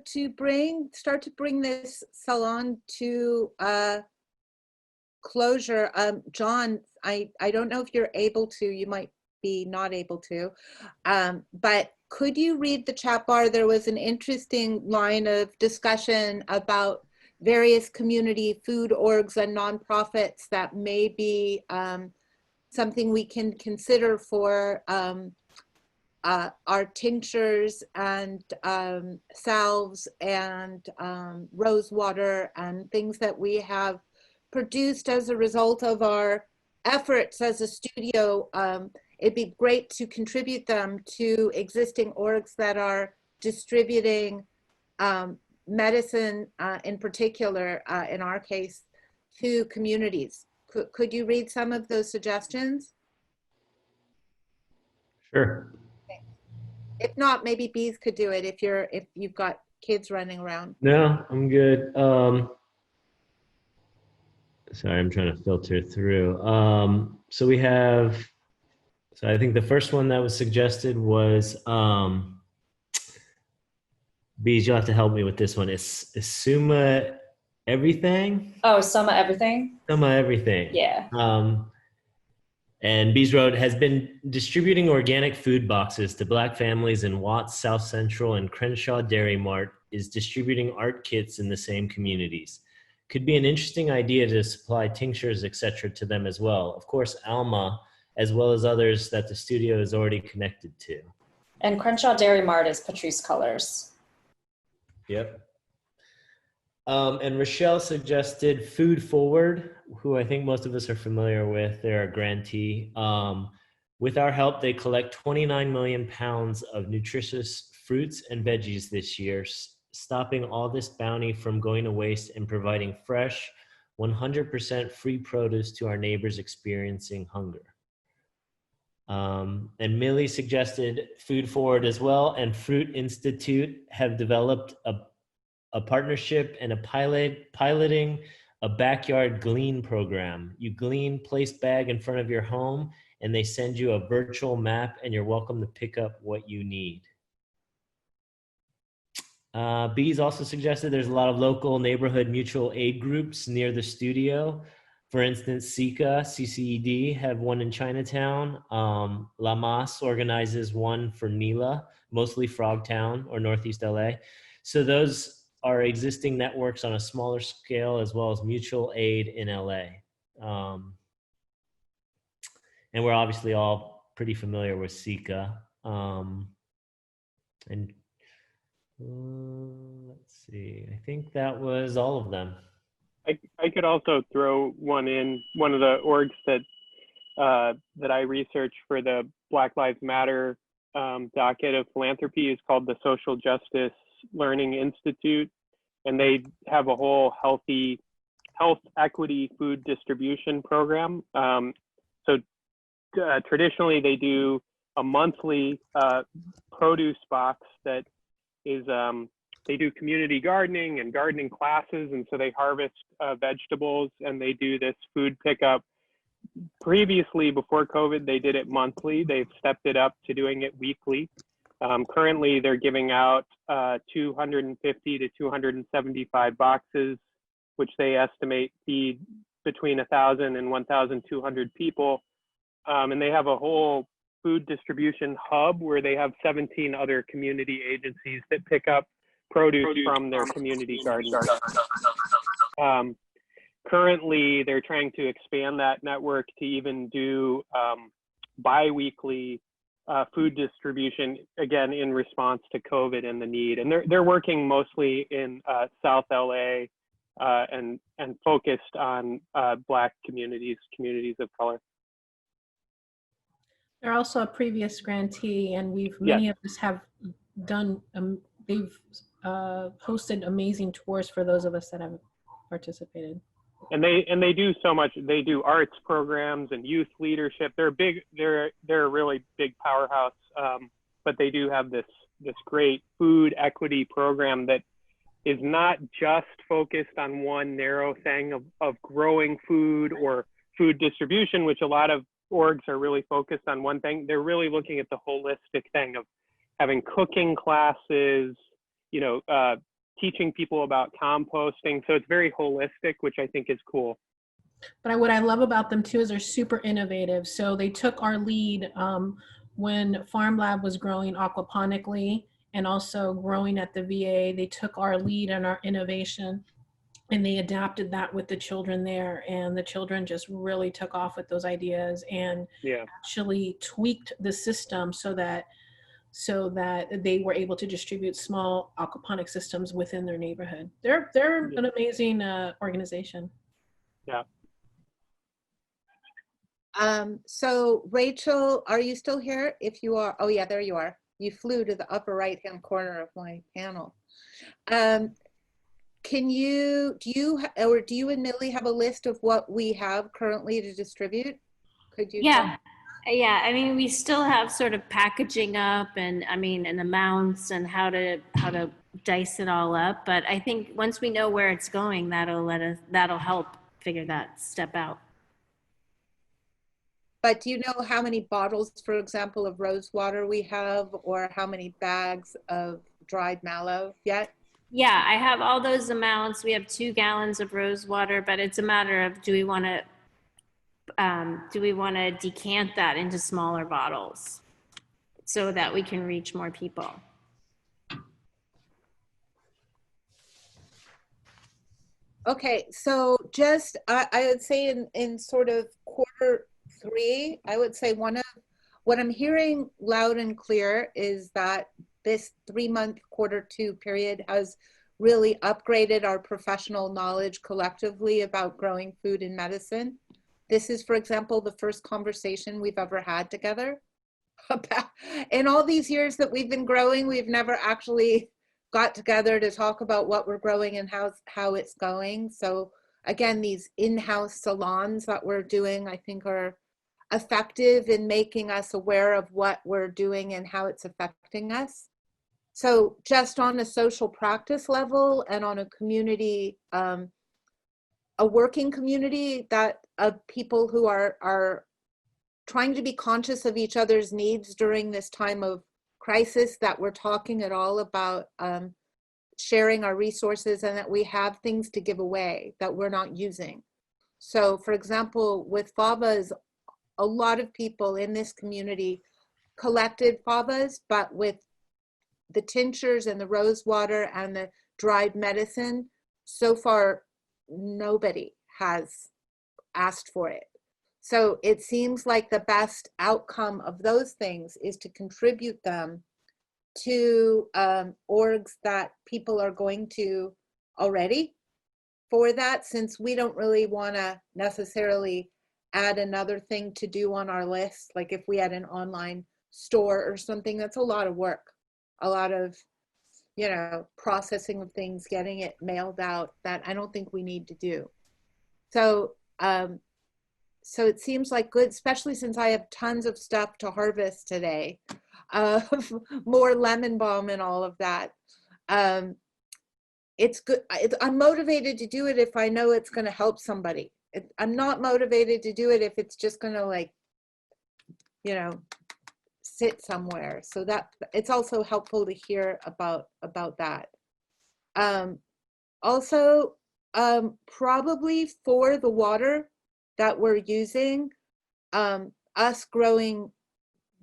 start to bring this salon to closure. John, I don't know if you're able to, you might be not able to, but could you read the chat bar? There was an interesting line of discussion about various community food orgs and nonprofits that may be something we can consider for our tinctures and salves and rose water and things that we have produced as a result of our efforts as a studio. It'd be great to contribute them to existing orgs that are distributing medicine in particular, in our case, to communities. Could you read some of those suggestions? Sure. If not, maybe Bees could do it if you've got kids running around. No, I'm good. Sorry, I'm trying to filter through. So we have, so I think the first one that was suggested was, Bees, you'll have to help me with this one. Is Suma everything? Oh, Summa everything? Suma everything. Yeah. And Bees Road has been distributing organic food boxes to Black families in Watts, South Central, and Crenshaw Dairy Mart is distributing art kits in the same communities. Could be an interesting idea to supply tinctures, etc. to them as well. Of course, Alma, as well as others that the studio is already connected to. And Crenshaw Dairy Mart is Patrice Colors. Yep. And Rochelle suggested Food Forward, who I think most of us are familiar with. They're a grantee. With our help, they collect 29 million pounds of nutritious fruits and veggies this year, stopping all this bounty from going to waste and providing fresh, 100% free produce to our neighbors experiencing hunger. And Millie suggested Food Forward as well, and Fruit Institute have developed a partnership and piloting a backyard glean program. You glean, place bag in front of your home, and they send you a virtual map, and you're welcome to pick up what you need. Bees also suggested there's a lot of local neighborhood mutual aid groups near the studio. For instance, SICA, CCED have one in Chinatown. La Mas organizes one for Nila, mostly Frogtown or Northeast LA. So those are existing networks on a smaller scale, as well as mutual aid in LA. And we're obviously all pretty familiar with SICA. Let's see, I think that was all of them. I could also throw one in. One of the orgs that I researched for the Black Lives Matter docket of philanthropy is called the Social Justice Learning Institute, and they have a whole health equity food distribution program. Traditionally they do a monthly produce box that is, they do community gardening and gardening classes, and so they harvest vegetables and they do this food pickup. Previously, before COVID, they did it monthly. They've stepped it up to doing it weekly. Currently, they're giving out 250 to 275 boxes, which they estimate feed between 1,000 and 1,200 people. and they have a whole food distribution hub where they have 17 other community agencies that pick up produce from their community gardens. Currently, they're trying to expand that network to even do bi-weekly food distribution, again, in response to COVID and the need. And they're working mostly in South LA and focused on Black communities of color. They're also a previous grantee, and many of us have done, they've hosted amazing tours for those of us that have participated. And they do so much. They do arts programs and youth leadership. They're a really big powerhouse. But they do have this great food equity program that is not just focused on one narrow thing of growing food or food distribution, which a lot of orgs are really focused on one thing. They're really looking at the holistic thing of having cooking classes, teaching people about composting. So it's very holistic, which I think is cool. But what I love about them too is they're super innovative. So they took our lead when Farmlab was growing aquaponically and also growing at the VA. They took our lead and our innovation and they adapted that with the children there, and the children just really took off with those ideas and actually tweaked the system so that they were able to distribute small aquaponic systems within their neighborhood. They're an amazing organization. Yeah. So Rachel, are you still here? If you are, oh yeah, there you are. You flew to the upper right-hand corner of my panel. Do you and Millie have a list of what we have currently to distribute? Could you? Yeah. Yeah, I mean, we still have sort of packaging up and amounts and how to dice it all up. But I think once we know where it's going, that'll help figure that step out. But do you know how many bottles, for example, of rose water we have, or how many bags of dried mallow yet? Yeah, I have all those amounts. We have 2 gallons of rose water, but it's a matter of do we want to decant that into smaller bottles so that we can reach more people? Okay, so just I would say in sort of Q3, I would say what I'm hearing loud and clear is that this 3-month Q2 period has really upgraded our professional knowledge collectively about growing food and medicine. This is, for example, the first conversation we've ever had together. In all these years that we've been growing, we've never actually got together to talk about what we're growing and how it's going. So again, these in-house salons that we're doing, I think are effective in making us aware of what we're doing and how it's affecting us. So just on a social practice level and on a community, a working community that of people who are trying to be conscious of each other's needs during this time of crisis, that we're talking at all about sharing our resources and that we have things to give away that we're not using. So for example, with FAVAs, a lot of people in this community collected FAVAs, but with the tinctures and the rose water and the dried medicine, so far nobody has asked for it. So it seems like the best outcome of those things is to contribute them to orgs that people are going to already for that, since we don't really want to necessarily add another thing to do on our list. Like if we had an online store or something, that's a lot of work, a lot of, processing of things, getting it mailed out, that I don't think we need to do. So, so it seems like good, especially since I have tons of stuff to harvest today, more lemon balm and all of that. It's good. I'm motivated to do it if I know it's going to help somebody. I'm not motivated to do it if it's just going to sit somewhere. So that it's also helpful to hear about that. Also, probably for the water that we're using, us growing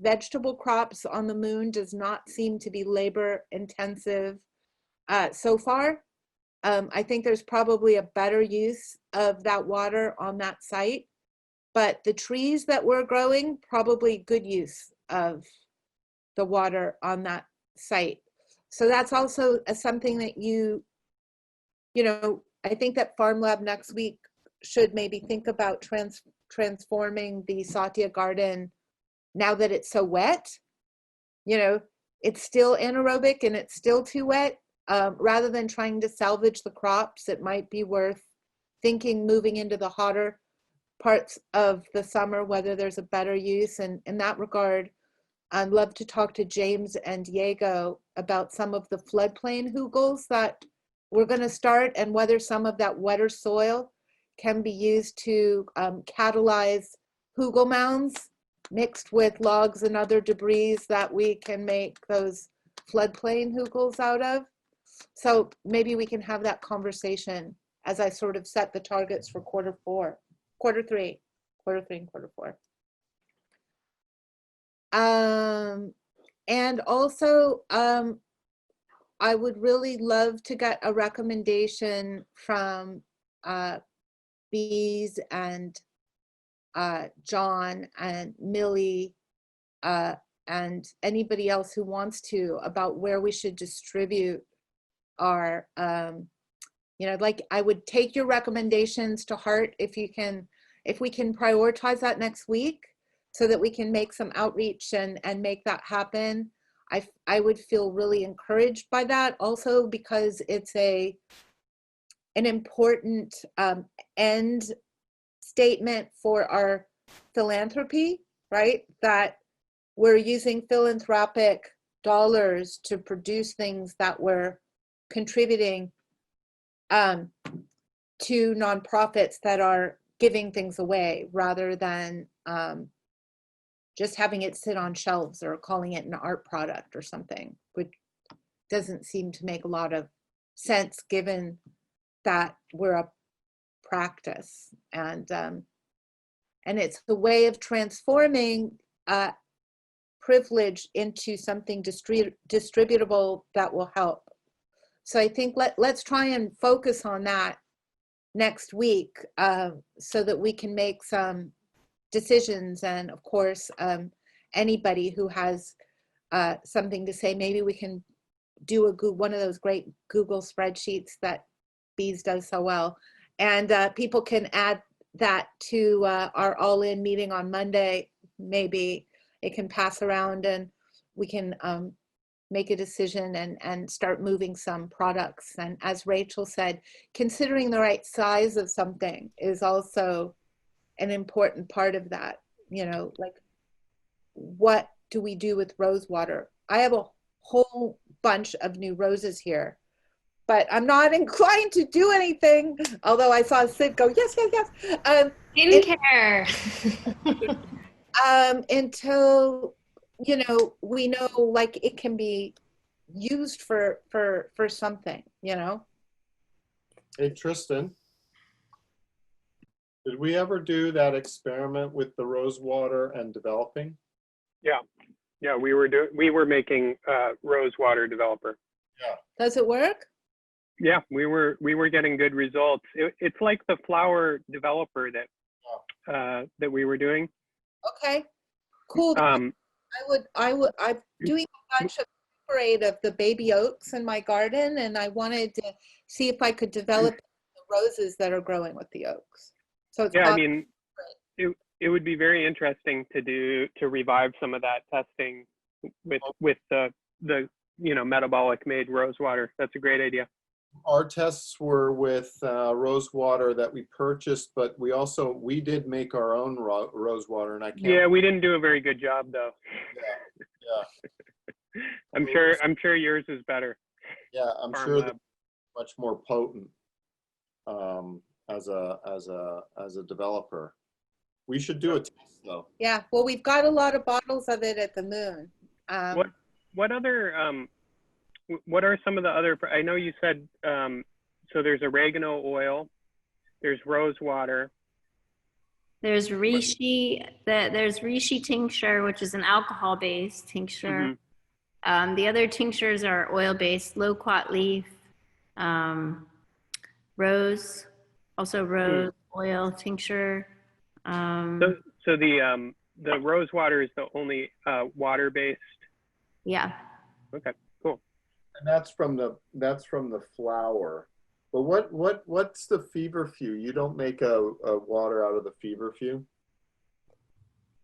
vegetable crops on the moon does not seem to be labor intensive so far. I think there's probably a better use of that water on that site, but the trees that we're growing, probably good use of the water on that site. So that's also something that you know, I think that Farmlab next week should maybe think about transforming the Satya garden now that it's so wet. You know, it's still anaerobic and it's still too wet. Rather than trying to salvage the crops, it might be worth thinking moving into the hotter parts of the summer, whether there's a better use. And in that regard, I'd love to talk to James and Diego about some of the floodplain hugels that we're going to start, and whether some of that wetter soil can be used to catalyze hugel mounds mixed with logs and other debris that we can make those floodplain hugels out of. So maybe we can have that conversation as I sort of set the targets for quarter three and quarter four. And also, I would really love to get a recommendation from Bees and John and Millie and anybody else who wants to, about where we should distribute our, you know, like, I would take your recommendations to heart if we can prioritize that next week so that we can make some outreach and make that happen. I would feel really encouraged by that, also because it's an important end statement for our philanthropy, right? That we're using philanthropic dollars to produce things that we're contributing to nonprofits that are giving things away, rather than just having it sit on shelves or calling it an art product or something, which doesn't seem to make a lot of sense given that we're a practice. And it's the way of transforming privilege into something distributable that will help. So I think let's try and focus on that next week so that we can make some decisions. And of course, anybody who has something to say, maybe we can do one of those great Google spreadsheets that Bees does so well. And people can add that to our all-in meeting on Monday. Maybe it can pass around and we can make a decision and start moving some products. And as Rachel said, considering the right size of something is also an important part of that. You know, like, what do we do with rose water? I have a whole bunch of new roses here, but I'm not inclined to do anything, although I saw Syd go, yes, yes, yes. Skincare. Until, you know, we know, like, it can be used for something, you know. Hey, Tristan, did we ever do that experiment with the rose water and developing? Yeah, we were making rose water developer. Yeah. Does it work? Yeah, we were getting good results. It's like the flower developer that we were doing. Okay, cool. I'm doing a bunch of separate of the baby oaks in my garden, and I wanted to see if I could develop the roses that are growing with the oaks. So it's, yeah, I mean, it would be very interesting to revive some of that testing with the you know, metabolic made rose water. That's a great idea. Our tests were with rose water that we purchased, but we did make our own rose water, and I can't. Yeah, we didn't do a very good job though. Yeah. I'm sure yours is better. Yeah, I'm sure they're much more potent as a developer. We should do a test though. Yeah, well, we've got a lot of bottles of it at the moon. What other what are some of the other, I know you said, so there's oregano oil, there's rose water. There's there's reishi tincture, which is an alcohol-based tincture. The other tinctures are oil-based, loquat leaf, rose, also rose oil tincture. So the rose water is the only water-based. Yeah. Okay, cool. And that's from the flower. But what's the feverfew? You don't make a water out of the feverfew?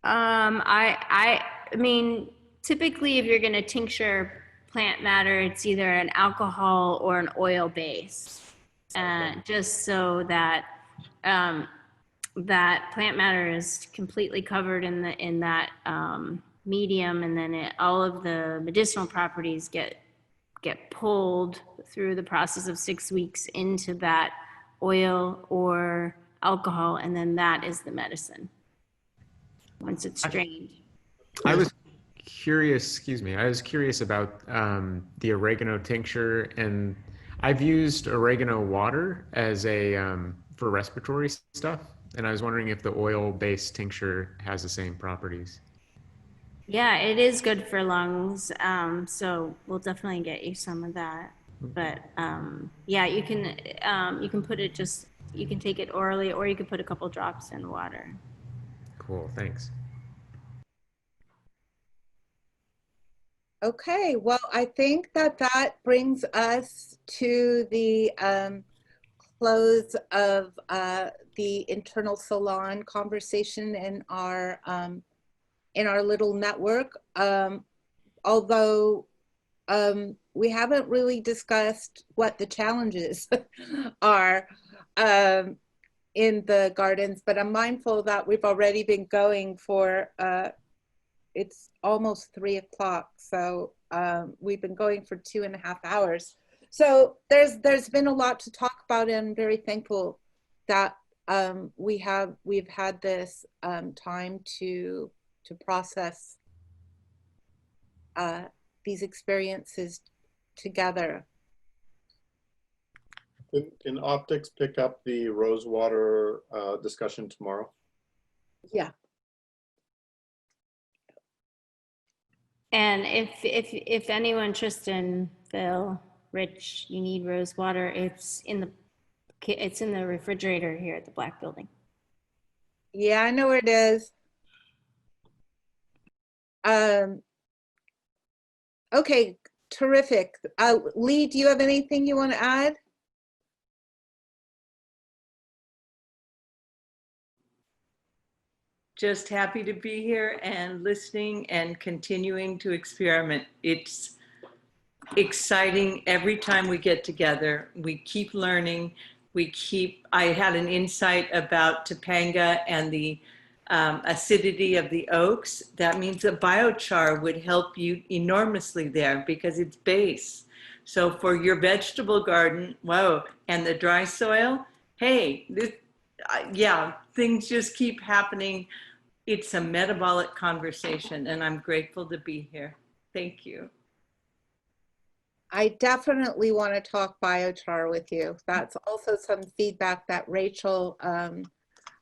I mean, typically if you're going to tincture plant matter, it's either an alcohol or an oil base, just so that that plant matter is completely covered in that medium, and then all of the medicinal properties get pulled through the process of 6 weeks into that oil or alcohol, and then that is the medicine once it's strained. I was curious, I was curious about the oregano tincture, and I've used oregano water as a for respiratory stuff, and I was wondering if the oil-based tincture has the same properties. Yeah, it is good for lungs, so we'll definitely get you some of that. But yeah, you can put it you can take it orally, or you can put a couple drops in water. Cool, thanks. Okay, well, I think that brings us to the close of the internal salon conversation in our little network. Although we haven't really discussed what the challenges are in the gardens, but I'm mindful that we've already been going for it's almost 3 o'clock, so we've been going for 2.5 hours. So there's been a lot to talk about, and I'm very thankful that we've had this time to process these experiences together. Can optics pick up the rosewater discussion tomorrow? Yeah. And if anyone, Tristan, Phil, Rich, you need rose water, it's in the refrigerator here at the Black Building. Yeah, I know where it is. Okay, terrific. Lee, do you have anything you want to add? Just happy to be here and listening and continuing to experiment. It's exciting every time we get together. We keep learning. I had an insight about Topanga and the acidity of the oaks. That means a biochar would help you enormously there because it's base. So for your vegetable garden, whoa, and the dry soil, hey, yeah, things just keep happening. It's a metabolic conversation, and I'm grateful to be here. Thank you. I definitely want to talk biochar with you. That's also some feedback that Rachel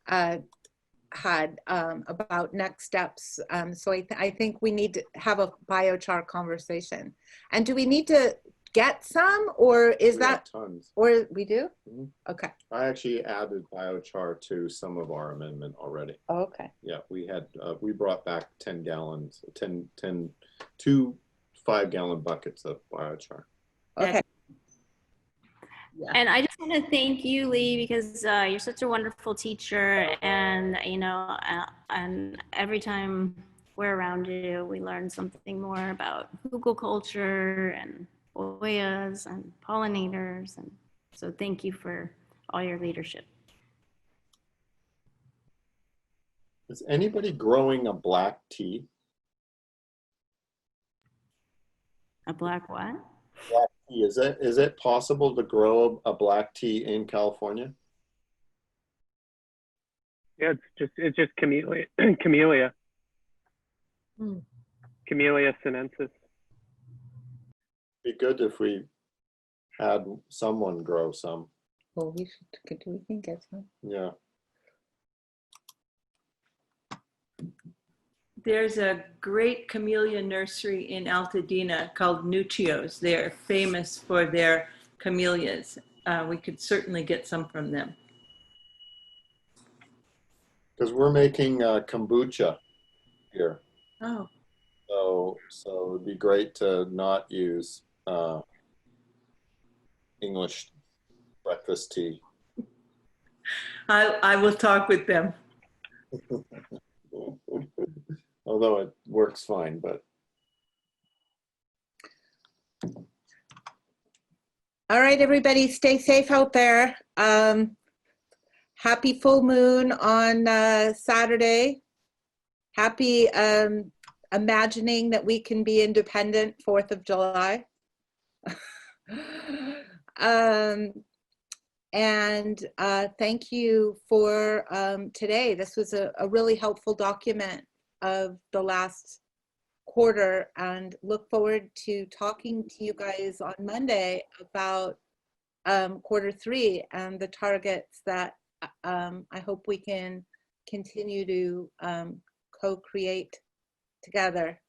had about next steps. So I think we need to have a biochar conversation. And do we need to get some, or is that tons? Or we do? Mm-hmm. Okay. I actually added biochar to some of our amendment already. Oh, okay. Yeah, we brought back 10 gallons, 2 5-gallon buckets of biochar. Okay. Yeah. And I just want to thank you, Lee, because you're such a wonderful teacher, and and every time we're around you, we learn something more about hugelkultur and oyas and pollinators, and so thank you for all your leadership. Is anybody growing a black tea? A black what? Black tea. Is it possible to grow a black tea in California? Yeah, it's just camellia. Camellia. Camellia sinensis. Be good if we had someone grow some. Well, we can get some. Yeah. There's a great camellia nursery in Altadena called Nuccio's. They're famous for their camellias. We could certainly get some from them. Because we're making kombucha here. Oh. So it'd be great to not use English breakfast tea. I will talk with them. Although it works fine, but. All right, everybody, stay safe out there. Happy full moon on Saturday. Happy imagining that we can be independent 4th of July. And thank you for today. This was a really helpful document of the last quarter, and look forward to talking to you guys on Monday about Q3 and the targets that I hope we can continue to co-create together.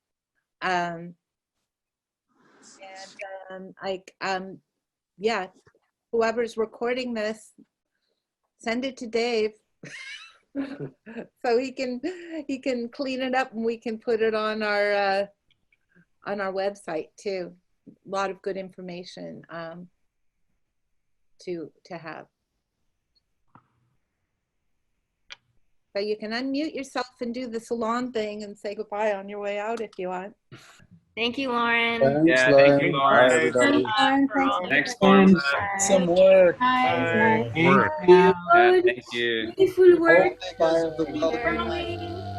Yeah, whoever's recording this, send it to Dave so he can clean it up and we can put it on our website too. A lot of good information to have. So you can unmute yourself and do the salon thing and say goodbye on your way out if you want. Thank you, Lauren. Thanks, Thank you, Lauren. Bye, everybody. Thanks, Lauren. Farmlab. Some work. Bye. Work. Yeah, thank you. Beautiful work. Guys, Thank you.